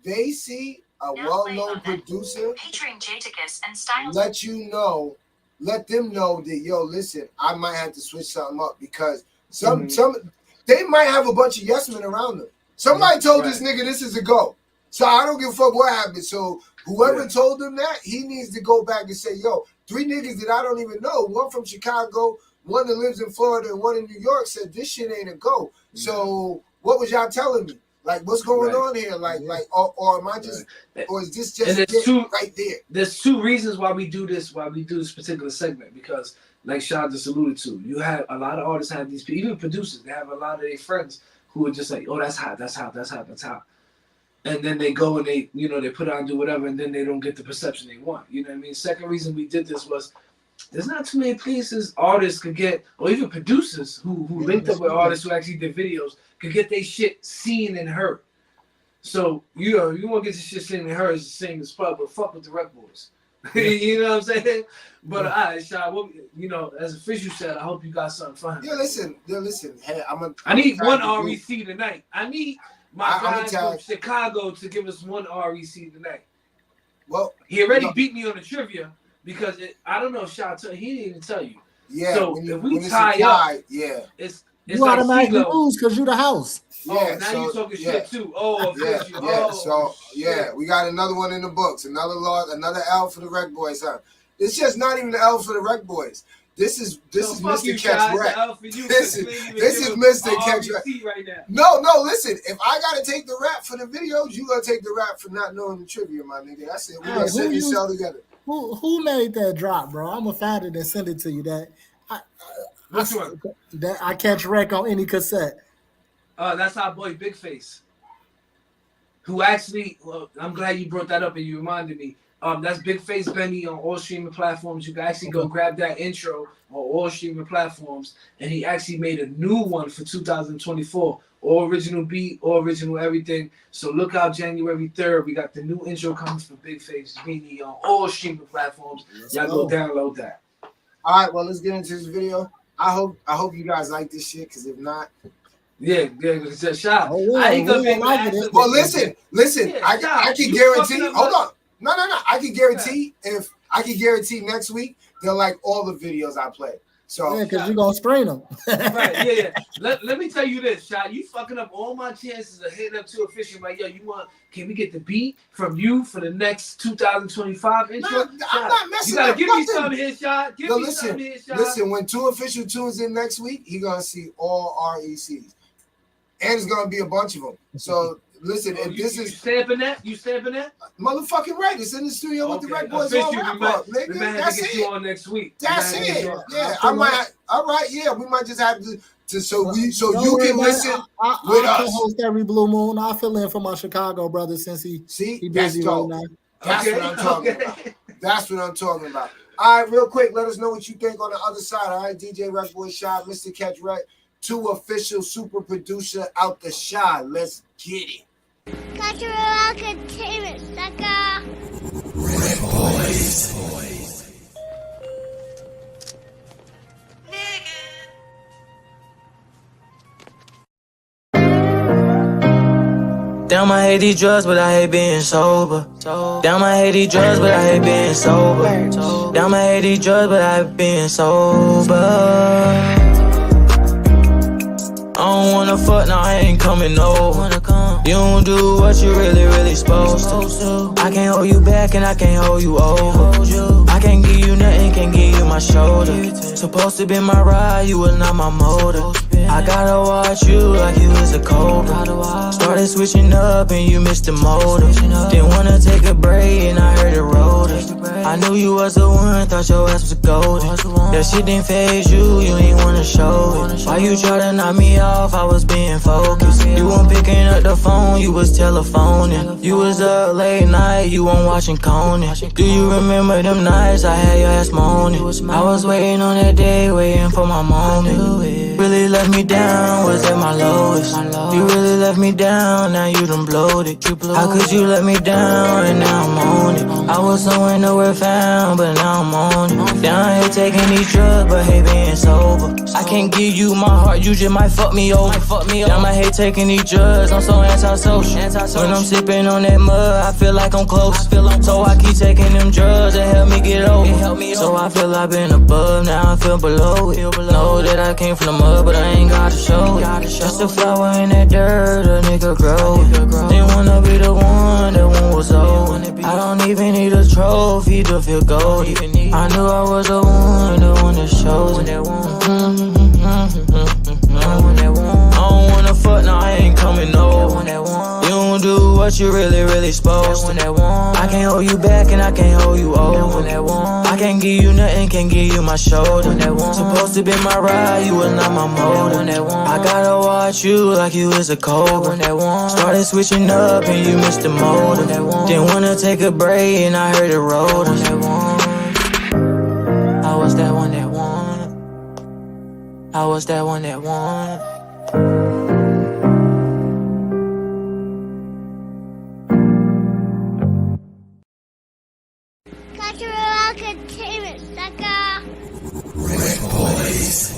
they see a well-known producer featuring Jadakiss and Styles. Let them know that, yo, listen, I might have to switch something up because some they might have a bunch of yes men around them. Somebody told this nigga this is a go. So I don't give a fuck what happened. So whoever told him that, he needs to go back and say, yo, 3 niggas that I don't even know, one from Chicago, one that lives in Florida, and one in New York said this shit ain't a go. So what was y'all telling me? Like, what's going on here? Or am I just, or is this just right there? There's 2 reasons why we do this particular segment, because like Shah just alluded to, you have a lot of artists have these people, even producers, they have a lot of their friends who are just like, oh, that's hot. And then they go and they, you know, they put out and do whatever, and then they don't get the perception they want. You know what I mean? Second reason we did this was there's not too many places artists could get, or even producers who linked up with artists who actually did videos, could get their shit seen and heard. So, you know, you want to get your shit seen and heard as the same as fuck, but fuck with the RecBoys. You know what I'm saying? But all right, Shah, you know, as Official said, I hope you got something fun. Yeah, listen. Hey, I need one REC tonight. I need my guys from Chicago to give us one REC tonight. Well, he already beat me on the trivia because I don't know if Shah he didn't even tell you. Yeah. So if we tie up, it's you like automatically lose because you're the house. Yeah, now you talking shit too. Oh, we got another one in the books. Another L for the RecBoys, huh? It's just not even the L for the RecBoys. This is Mr. Catch Rap. This is Mr. Catch Rap right now. No, listen. If I gotta take the rap for the videos, you gotta take the rap for not knowing the trivia, my nigga. That's it. We gonna send this all together. Who made that drop, bro? I'm gonna find it and send it to you. Which one? That I catch Rec on any cassette. That's our boy Big Face. Who actually, well, I'm glad you brought that up and you reminded me. That's Big Face Benny on all streaming platforms. You can actually go grab that intro on all streaming platforms. And he actually made a new one for 2024. All original beat, all original everything. So look out January 3rd. We got the new intro coming from Big Face Benny on all streaming platforms. Y'all go download that. All right, well, let's get into this video. I hope you guys like this shit, because if not, it's a shot. Oh, yeah, I ain't gonna be able to like ask it. him. well, listen. Yeah, I can guarantee. Hold on. No. I can guarantee next week they'll like all the videos I play. So because you're gonna strain them. Right, yeah. Let me tell you this, Shot. You fucking up all my chances of hitting up to official. Like, yo, can we get the beat from you for the next 2025 intro? I'm not messing. You gotta up give nothing. me some here, Shot. Give me some here, Shot. Listen, when 2 Official tunes in next week, he gonna see all RECs, and it's gonna be a bunch of them. So. Listen, if this is stamping that, motherfucking right. It's in the studio with the RecBoys all wrap up, nigga. That's it. You on next week. That's it. Yeah, I might. All right, yeah, we might just have to so you can listen with us. I can host every blue moon. I fill in for my Chicago brother since he busy right now. That's what I'm talking about. That's what I'm talking about. All right, real quick, let us know what you think on the other side. All right, DJ RecBoy Shot, Mr. Catch Rec, 2 Official super producer out the shot. Let's get it. Cultural entertainment, sucker. RecBoys. Damn, I hate these drugs, but I hate being sober. Damn, I hate these drugs, but I hate being sober. Damn, I hate these drugs, but I hate being sober. I don't wanna fuck, now I ain't coming over. You don't do what you really supposed to. I can't hold you back and I can't hold you over. I can't give you nothing, can't give you my shoulder. Supposed to be my ride, you was not my motor. I gotta watch you like you was a cobra. Started switching up and you missed the motor. Didn't wanna take a break and I heard the rotor. I knew you was the one, thought your ass was golden. That shit didn't phase you, you ain't wanna show it. Why you try to knock me off, I was being focused. You weren't picking up the phone, you was telephoning. You was up late night, you weren't watching Conan. Do you remember them nights I had your ass moaning? I was waiting on that day, waiting for my moment. Really left me down, was at my lowest. You really left me down, now you done blowed it. How could you let me down, and now I'm on it. I was somewhere nowhere found, but now I'm on it. Down here taking these drugs, but hey, being sober. I can't give you my heart, you just might fuck me over. Damn, I hate taking these drugs, I'm so antisocial. When I'm sipping on that mud, I feel like I'm close. So I keep taking them drugs that help me get over. So I feel I've been above, now I feel below it. Know that I came from the mud, but I ain't gotta show it. Just a flower in that dirt, a nigga grow. Didn't wanna be the one, that one was old. I don't even need a trophy to feel gold. I knew I was the one that shows it. I don't wanna fuck, now I ain't coming over. You don't do what you really supposed to. I can't hold you back and I can't hold you over. I can't give you nothing, can't give you my shoulder. Supposed to be my ride, you was not my motor. I gotta watch you like you was a cobra. Started switching up and you missed the motor. Didn't wanna take a break and I heard the rotor. I was that one that won. I was that one that won. Cultural entertainment, sucker. RecBoys.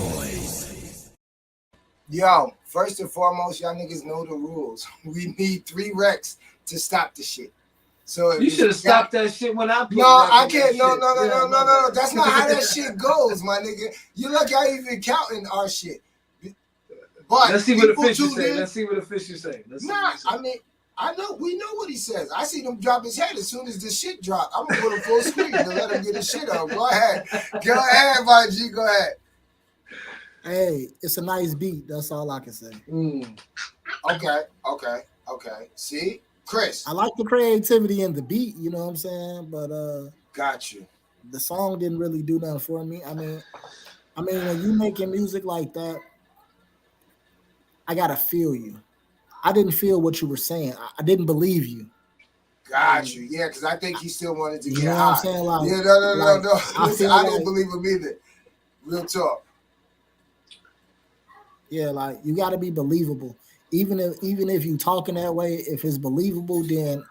Yo, first and foremost, y'all niggas know the rules. We need 3 recs to stop the shit. So you should have stopped that shit when I put No, I can't. No. Yeah, That's not how that shit goes, my nigga. You look how you even counting our shit. But let's see what officials say. Let's see what officials say. Nah, I mean, we know what he says. I see him drop his head as soon as the shit drop. I'm gonna put him full screen to let him get his shit up. Go ahead, my G. Go ahead. Hey, it's a nice beat. That's all I can say. Okay. See, Chris, I like the creativity in the beat. You know what I'm saying? But got you. The song didn't really do nothing for me. I mean, when you making music like that, I gotta feel you. I didn't feel what you were saying. I didn't believe you. Got you. Yeah, because I think he still wanted to You get know what high. I'm saying? Like, Yeah, no. I Listen, feel I didn't like, believe him either. Real talk. yeah, like you got to be believable. Even if you talking that way, if it's believable, then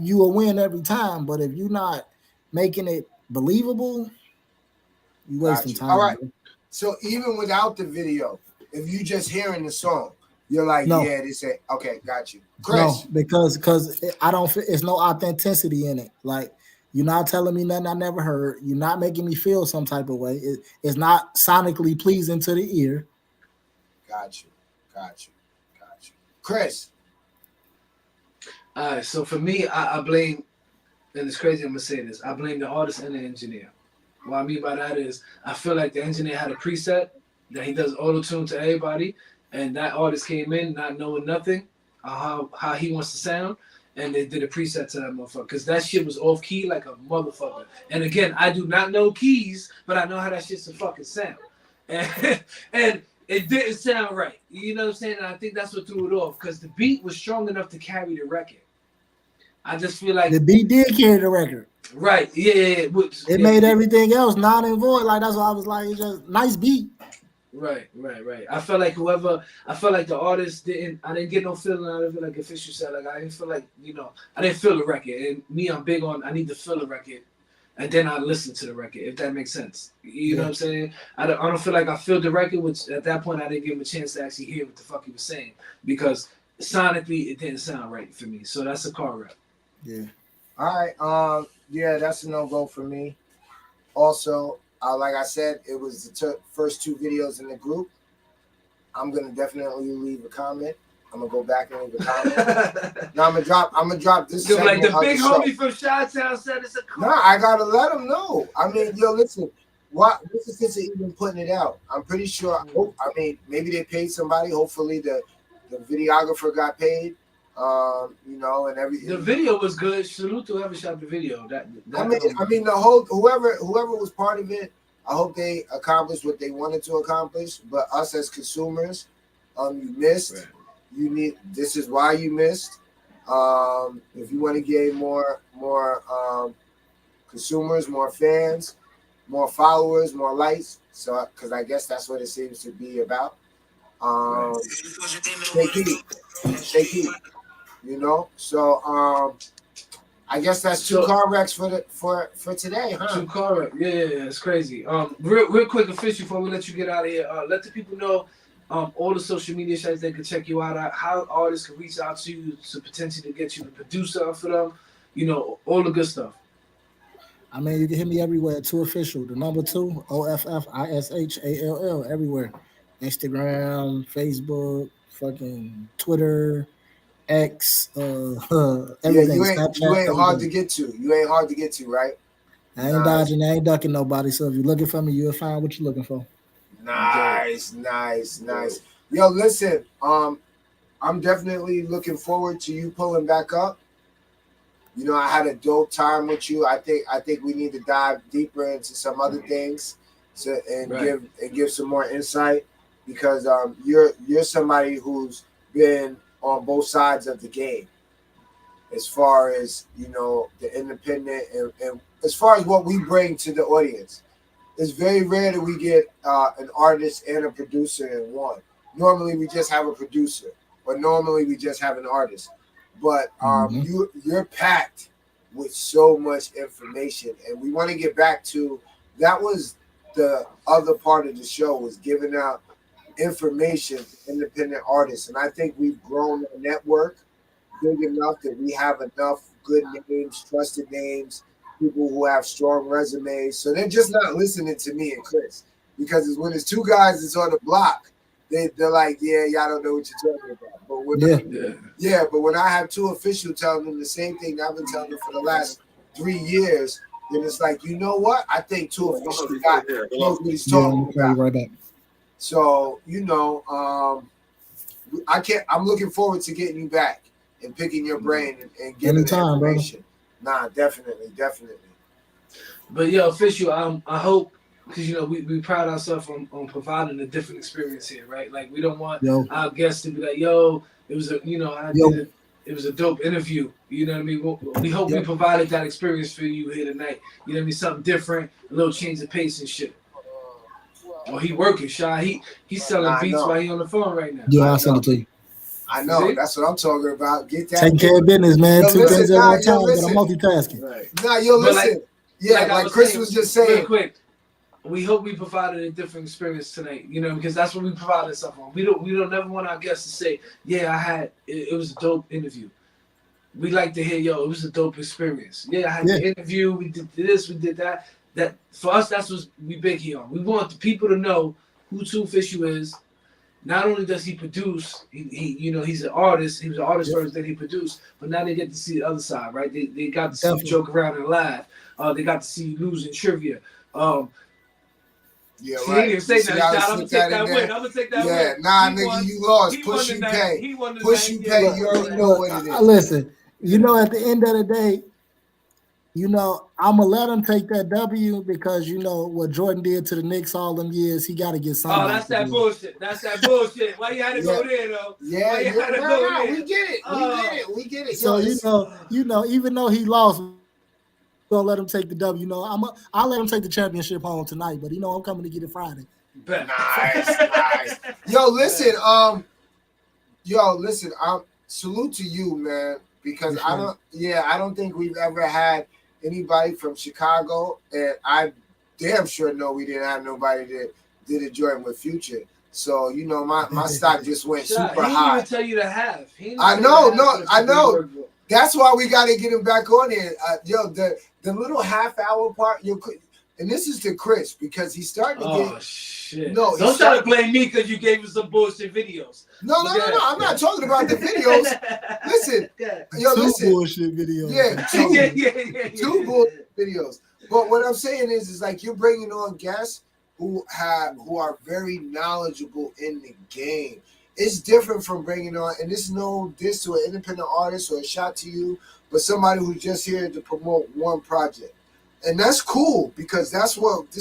you will win every time. But if you're not making it believable, you Got wasting you. All time, right. bro. So even without the video, if you just hearing the song, you're like, No, yeah, this ain't okay. Got you, no, Chris. because I don't. It's no authenticity in it. Like you're not telling me nothing I never heard. You're not making me feel some type of way. It's not sonically pleasing to the ear. Got you, Chris. All right, so for me, I blame, and it's crazy I'm gonna say this, I blame the artist and the engineer. What I mean by that is, I feel like the engineer had a preset that he does auto tune to everybody, and that artist came in not knowing nothing how he wants to sound, and they did a preset to that motherfucker because that shit was off key like a motherfucker. And again, I do not know keys, but I know how that shit's to fucking sound, and it didn't sound right. You know what I'm saying? And I think that's what threw it off because the beat was strong enough to carry the record. I just feel like The beat did carry the record. Right. Yeah. It made everything else non and void. Like that's why I was like, it's just nice beat. Right. I felt like the artist I didn't get no feeling out of it. Like Official said, like I didn't feel like, I didn't feel the record. And me, I'm big on, I need to feel the record. And then I listen to the record, if that makes sense. You know what I'm saying? I don't feel like I feel the record, which at that point I didn't give him a chance to actually hear what the fuck he was saying. Because sonically, it didn't sound right for me. So that's a car rap. Yeah. All right. Yeah, that's a no-go for me. Also, like I said, it was the first two videos in the group. I'm gonna definitely leave a comment. I'm gonna go back and leave a comment. Now I'm gonna drop this. Like the big homie from Chi-Town said it's a car. No, I gotta let them know. I mean, yo, listen. What's the sense of even putting it out? I'm pretty sure. I mean, maybe they paid somebody. Hopefully, the videographer got paid. And everything. The video was good. Salute to whoever shot the video. I mean, the whole whoever was part of it. I hope they accomplished what they wanted to accomplish. But us as consumers, you missed. Right. This is why you missed. If you want to gain more consumers, more fans, more followers, more likes. So, because I guess that's what it seems to be about. Stay key. So I guess that's two car wrecks for today, huh? Two car wrecks, yeah, it's crazy. Real quick, Official, before we let you get out of here, let the people know all the social media sites they can check you out, how artists can reach out to you to potentially get you a producer for them, all the good stuff. I mean, you can hit me everywhere. 2 Official, the number 2 OFFISHALL, everywhere. Instagram, Facebook, fucking Twitter. X, everything. Snapchat, you ain't hard to get to. You ain't hard to get to, right? I ain't dodging, I ain't ducking nobody. So if you're looking for me, you'll find what you're looking for. Nice. Yo, listen, I'm definitely looking forward to you pulling back up. I had a dope time with you. I think we need to dive deeper into some other things, give some more insight because you're somebody who's been on both sides of the game as far as the independent and as far as what we bring to the audience. It's very rare that we get an artist and a producer in one. Normally we just have a producer or normally we just have an artist, but you're packed with so much information, and we want to get back to that. Was the other part of the show, was giving out information to independent artists, and I think we've grown a network big enough that we have enough good names, trusted names, people who have strong resumes, so they're just not listening to me and Chris, because when it's two guys that's on the block, they're like, yeah, y'all don't know what you're talking about. But when I have 2 Official telling them the same thing I've been telling them for the last 3 years, then it's like, you know what, I think 2 Official knows what he's talking about. Right back. So, I'm looking forward to getting you back and picking your brain and giving information. Brother. Nah, definitely. But yeah, Official, I hope, because we pride ourselves on providing a different experience here, right? Like we don't want our guests to be like, yo, it was It was a dope interview. You know what I mean? We hope we provided that experience for you here tonight. You know what I mean? Something different, a little change of pace and shit. Oh, he working, Shy. He's selling beats while he on the phone right now. Yeah, I'll send it to you. I know. See? That's what I'm talking about. Get that. Taking care of business, man. Yo, 2 things at one time, but I'm multitasking. Right. Nah, yo, listen. Like Chris was just saying. Real quick. We hope we provided a different experience tonight, you know, because that's what we provided stuff on. We don't never want our guests to say, yeah, it was a dope interview. We like to hear, yo, it was a dope experience. Yeah, I had the interview, we did this, we did that. That for us, that's what we big here on. We want the people to know who Too Official is. Not only does he produce, he you know, he's an artist. He was an artist first, then he produced. But now they get to see the other side, right? They got to see you joke around and laugh. They got to see you lose in trivia. Yeah, see, right. He didn't say that. I'm gonna take that win. I'm gonna take that win. Yeah, nah, nigga, you lost. Push you pay. Push you pay. You already know what it is. Listen, you know, at the end of the day, you know, I'm gonna let him take that W because you know what Jordan did to the Knicks all them years. He got to get something. Oh, that's that bullshit. That's that bullshit. Why you had to go there though? Yeah, we get it. We get it. So you know, even though he lost, gonna let him take the W. You know, I'll let him take the championship home tonight. But you know, I'm coming to get it Friday. Nice. Yo, listen. Salute to you, man. Because I don't think we've ever had anybody from Chicago, and I damn sure know we didn't have nobody that did a joint with Future. So you know, my stock just went super high. He didn't even tell you to have. I know. That's why we got to get him back on here. The little half-hour part, and this is to Chris because he's starting to get. Shit. No, don't try to blame me because you gave us some bullshit videos. No. I'm not talking about the videos. Listen, listen. Bullshit videos. Yeah, two bullshit videos. But what I'm saying is like you're bringing on guests who are very knowledgeable in the game. It's different from bringing on, and this is no diss to an independent artist or a shot to you, but somebody who's just here to promote one project. And that's cool because this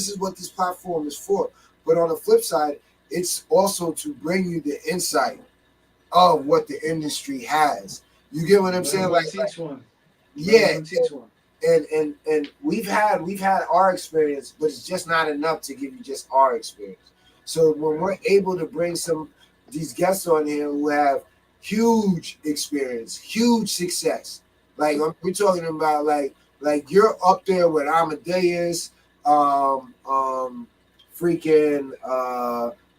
is what this platform is for. But on the flip side, it's also to bring you the insight of what the industry has. You get what I'm saying? Teach one. Yeah. Teach one. And we've had our experience, but it's just not enough to give you just our experience. So when we're able to bring these guests on here who have huge experience, huge success, like we're talking about, like you're up there with Amadeus, freaking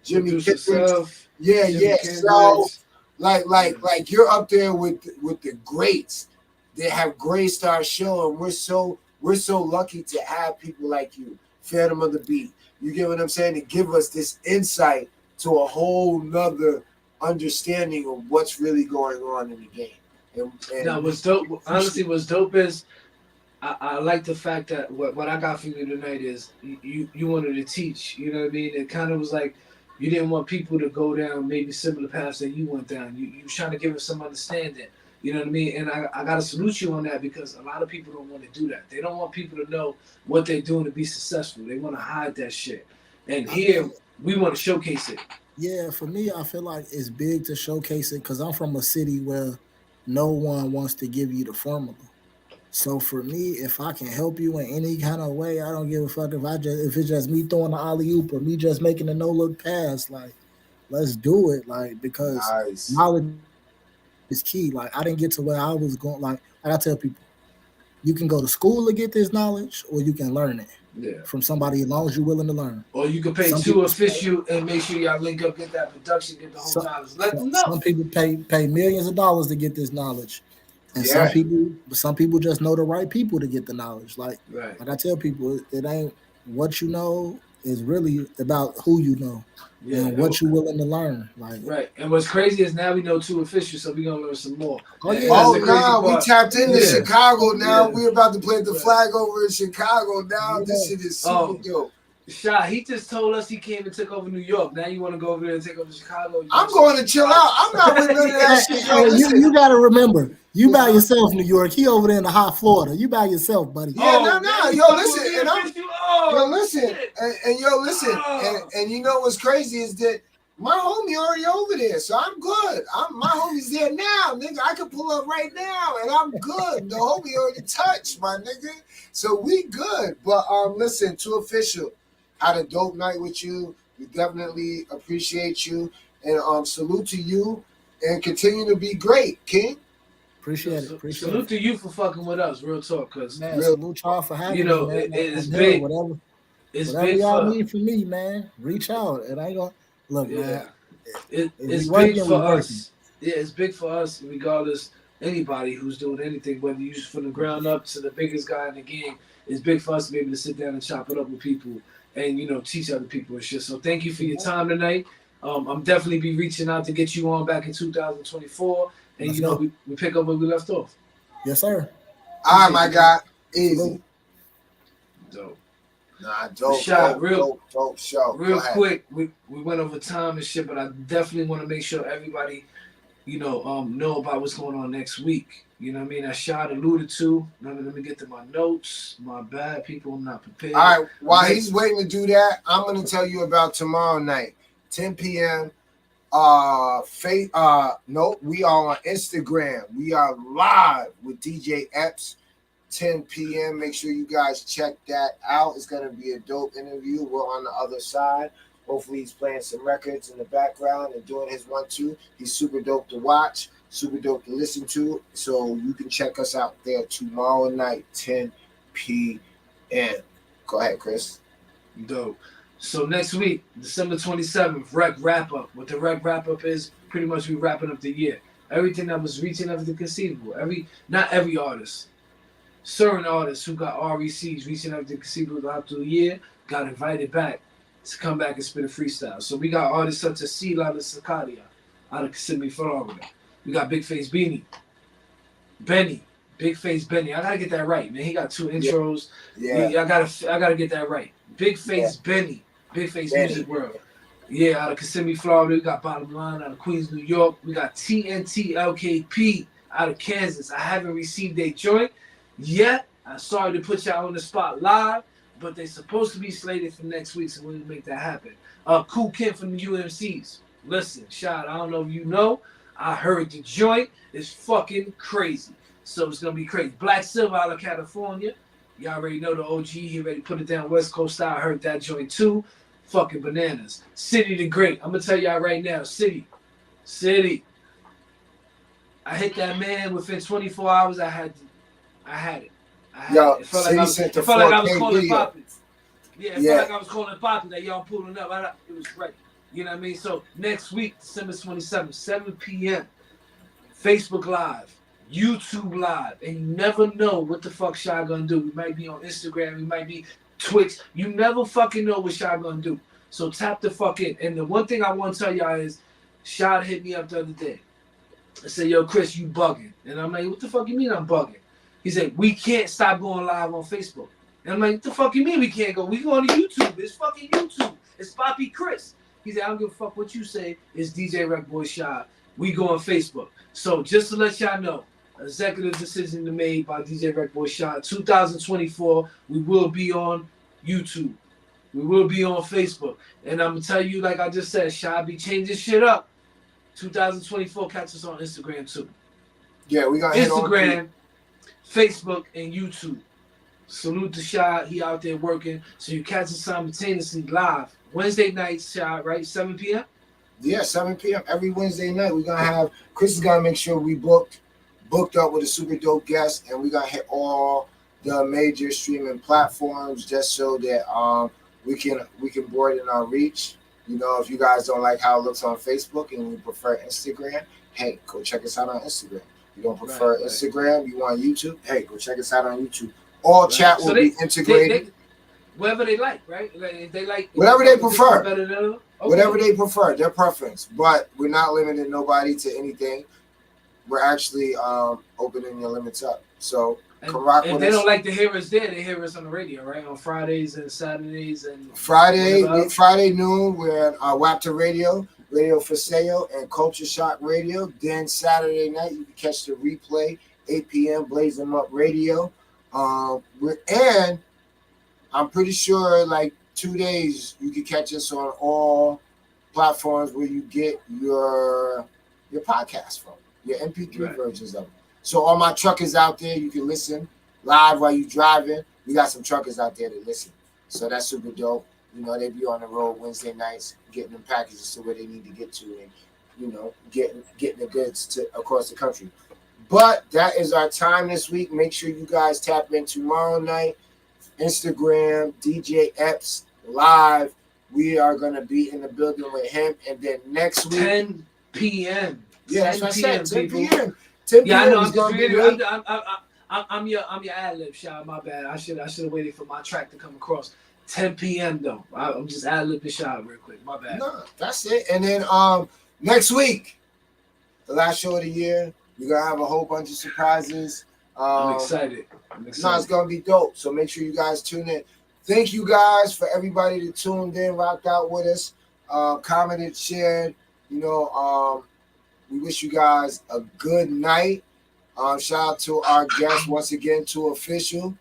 Jimmy Kimmel. Yeah. So like you're up there with the greats. They have Gray Star Show, and we're so lucky to have people like you, Phantom of the Beat. You get what I'm saying? To give us this insight to a whole nother understanding of what's really going on in the game. And now, what's dope? Honestly, what's dope is I like the fact that what I got from you tonight is you wanted to teach. You know what I mean? It kind of was like you didn't want people to go down maybe similar paths that you went down. You was trying to give us some understanding. You know what I mean? And I got to salute you on that because a lot of people don't want to do that. They don't want people to know what they're doing to be successful. They want to hide that shit. And here, we want to showcase it. Yeah, for me, I feel like it's big to showcase it because I'm from a city where no one wants to give you the formula. So for me, if I can help you in any kind of way, I don't give a fuck if it's just me throwing the alley-oop or me just making a no-look pass. Like, let's do it. Like, because knowledge is key. Like, I didn't get to where I was going. Like I tell people, you can go to school to get this knowledge or you can learn it from somebody as long as you're willing to learn. Or you can pay Too Official and make sure y'all link up, get that production, get the whole knowledge. Let them know. Some people pay millions of dollars to get this knowledge. And some people just know the right people to get the knowledge. Like I tell people, it ain't what you know, is really about who you know and what you're willing to learn. Like And what's crazy is now we know Too Official, so we're gonna learn some more. We tapped into Chicago now. We're about to play the flag over in Chicago now. This shit is super dope. Shot, he just told us he came and took over New York. Now you want to go over there and take over Chicago? I'm going to chill out. I'm not with none of that shit. You got to remember, you by yourself, New York. He over there in the hot Florida. You by yourself, buddy. Yeah, yo, listen, and you know what's crazy is that My homie already over there, so I'm good. My homie's there now, nigga. I can pull up right now, and I'm good. The homie already touched, my nigga. So we good. But listen, Too Official, had a dope night with you. We definitely appreciate you, and salute to you, and continue to be great, King. Appreciate it. Salute to you for fucking with us, real talk, cause man, salute y'all for having me, man. It's big. Whatever y'all need from me, man, reach out. And I ain't gonna look, man. It's big for us. Yeah, it's big for us, regardless. Anybody who's doing anything, whether you from the ground up to the biggest guy in the game, it's big for us to be able to sit down and chop it up with people and teach other people and shit. So thank you for your time tonight. I'm definitely be reaching out to get you on back in 2024, and we pick up where we left off. Yes, sir. All right, my guy. Easy. Dope. Nah, dope. Shot, dope show. Real quick, we went over time and shit, but I definitely want to make sure everybody, know about what's going on next week. You know what I mean? That Shot alluded to. Let me get to my notes. My bad, people. I'm not prepared. All right, while he's waiting to do that, I'm going to tell you about tomorrow night, 10 p.m. We are on Instagram. We are live with DJ Epps, 10 p.m. Make sure you guys check that out. It's going to be a dope interview. We're on the other side. Hopefully he's playing some records in the background and doing his 1-2. He's super dope to watch, super dope to listen to. So you can check us out there tomorrow night, 10 p.m. Go ahead, Chris. Dope. So next week, December 27th, Rec Wrap-Up. What the Rec Wrap-Up is, pretty much we wrapping up the year. Everything that was reaching everything conceivable. Not every artist. Certain artists who got RECs, reaching everything conceivable out through the year, got invited back to come back and spit a freestyle. So we got artists such as Sila Sacadia out of Kissimmee, Florida. We got Big Face Big Face Benny. I gotta get that right, man. He got 2 intros. Yeah. I gotta get that right. Big Face Benny. Big Face Music World. Yeah, out of Kissimmee, Florida. We got Bottom Line out of Queens, New York. We got TNT LKP out of Kansas. I haven't received a joint yet. I'm sorry to put y'all on the spot live, but they're supposed to be slated for next week, so we're gonna make that happen. Cool Kim from the UMCs. Listen, Shot, I don't know if you know. I heard the joint is fucking crazy. So it's gonna be crazy. Black Silver out of California. Y'all already know the OG. He already put it down West Coast style. I heard that joint too. Fucking bananas. City the Great. I'm gonna tell y'all right now. City. I hit that man within 24 hours. I had it. It felt like I was calling Poppy. Yeah, it felt like I was calling Poppy that y'all pulling up. It was great. You know what I mean? So next week, December 27th, 7 p.m. Facebook Live, YouTube Live, and you never know what the fuck Shy gonna do. We might be on Instagram, we might be Twitch. You never fucking know what Shy gonna do. So tap the fuck in. And the one thing I want to tell y'all is, Shy hit me up the other day. I said, yo, Chris, you bugging. And I'm like, what the fuck you mean I'm bugging? He said, we can't stop going live on Facebook. And I'm like, what the fuck you mean we can't go? We go on to YouTube. It's fucking YouTube. It's Poppy Chris. He said, I don't give a fuck what you say. It's DJ RecBoys Shy. We go on Facebook. So just to let y'all know, executive decision made by DJ RecBoys Shy. 2024, we will be on YouTube. We will be on Facebook. And I'm going to tell you, like I just said, Shy be changing shit up. 2024, catch us on Instagram too. Yeah, we got Instagram, Facebook, and YouTube. Salute to Shy. He out there working. So you catch us simultaneously live. Wednesday nights, Shy, right? 7 p.m.? Yeah, 7 p.m. every Wednesday night. We're going to have, Chris is going to make sure we booked up with a super dope guest, and we're going to hit all the major streaming platforms just so that we can broaden our reach. You know, if you guys don't like how it looks on Facebook and you prefer Instagram, hey, go check us out on Instagram. You don't prefer Instagram, you want YouTube, hey, go check us out on YouTube. All chat will be integrated. Whatever they like, right? Like, if they like whatever they prefer. Okay. Whatever they prefer, their preference. But we're not limiting nobody to anything. We're actually opening your limits up. So come rock with us. If they don't like to hear us there, they hear us on the radio, right? On Fridays and Saturdays and Friday noon, we're on WAPTA Radio, Radio for Sale, and Culture Shock Radio. Then Saturday night, you can catch the replay, 8 p.m. Blaze 'em Up Radio. And I'm pretty sure like 2 days you can catch us on all platforms where you get your podcast from, your MP3 Right. versions of it. So all my truckers out there, you can listen live while you driving. We got some truckers out there that listen. So that's super dope. You know, they be on the road Wednesday nights, getting them packages to where they need to get to, and you know, getting the goods to across the country. But that is our time this week. Make sure you guys tap in tomorrow night. Instagram, DJ Epps live. We are gonna be in the building with him, and then next week, 10 p.m. Yeah, that's what I said. 10 people. p.m. 10 Yeah, I p.m. know. is I'm just gonna be reading. late. I'm your ad lib shot. My bad. I should have waited for my track to come across. 10 p.m. though. I'm just ad libbing shot real quick. My bad. No, that's it. And then next week, the last show of the year, we're gonna have a whole bunch of surprises. I'm excited. No, it's gonna be dope. So make sure you guys tune in. Thank you guys for everybody that tuned in, rocked out with us, commented, shared. You know, we wish you guys a good night. Shout out to our guest once again, Too Official.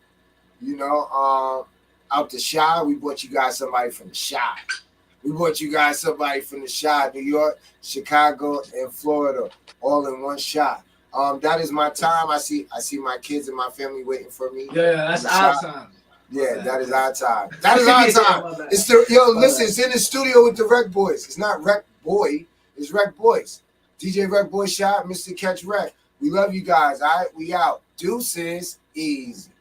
You know, out the Shy. We brought you guys somebody from the Shy. We brought you guys somebody from the Shy, New York, Chicago, and Florida, all in one shot. That is my time. I see my kids and my family waiting for me. Yeah, that's our time. Yeah, that is our time. That is our time. It's the listen. It's in the studio with the RecBoys. It's not Rec Boy. It's RecBoys. DJ RecBoy Shot, Mr. Catch Rec. We love you guys. All right, we out. Deuces, easy.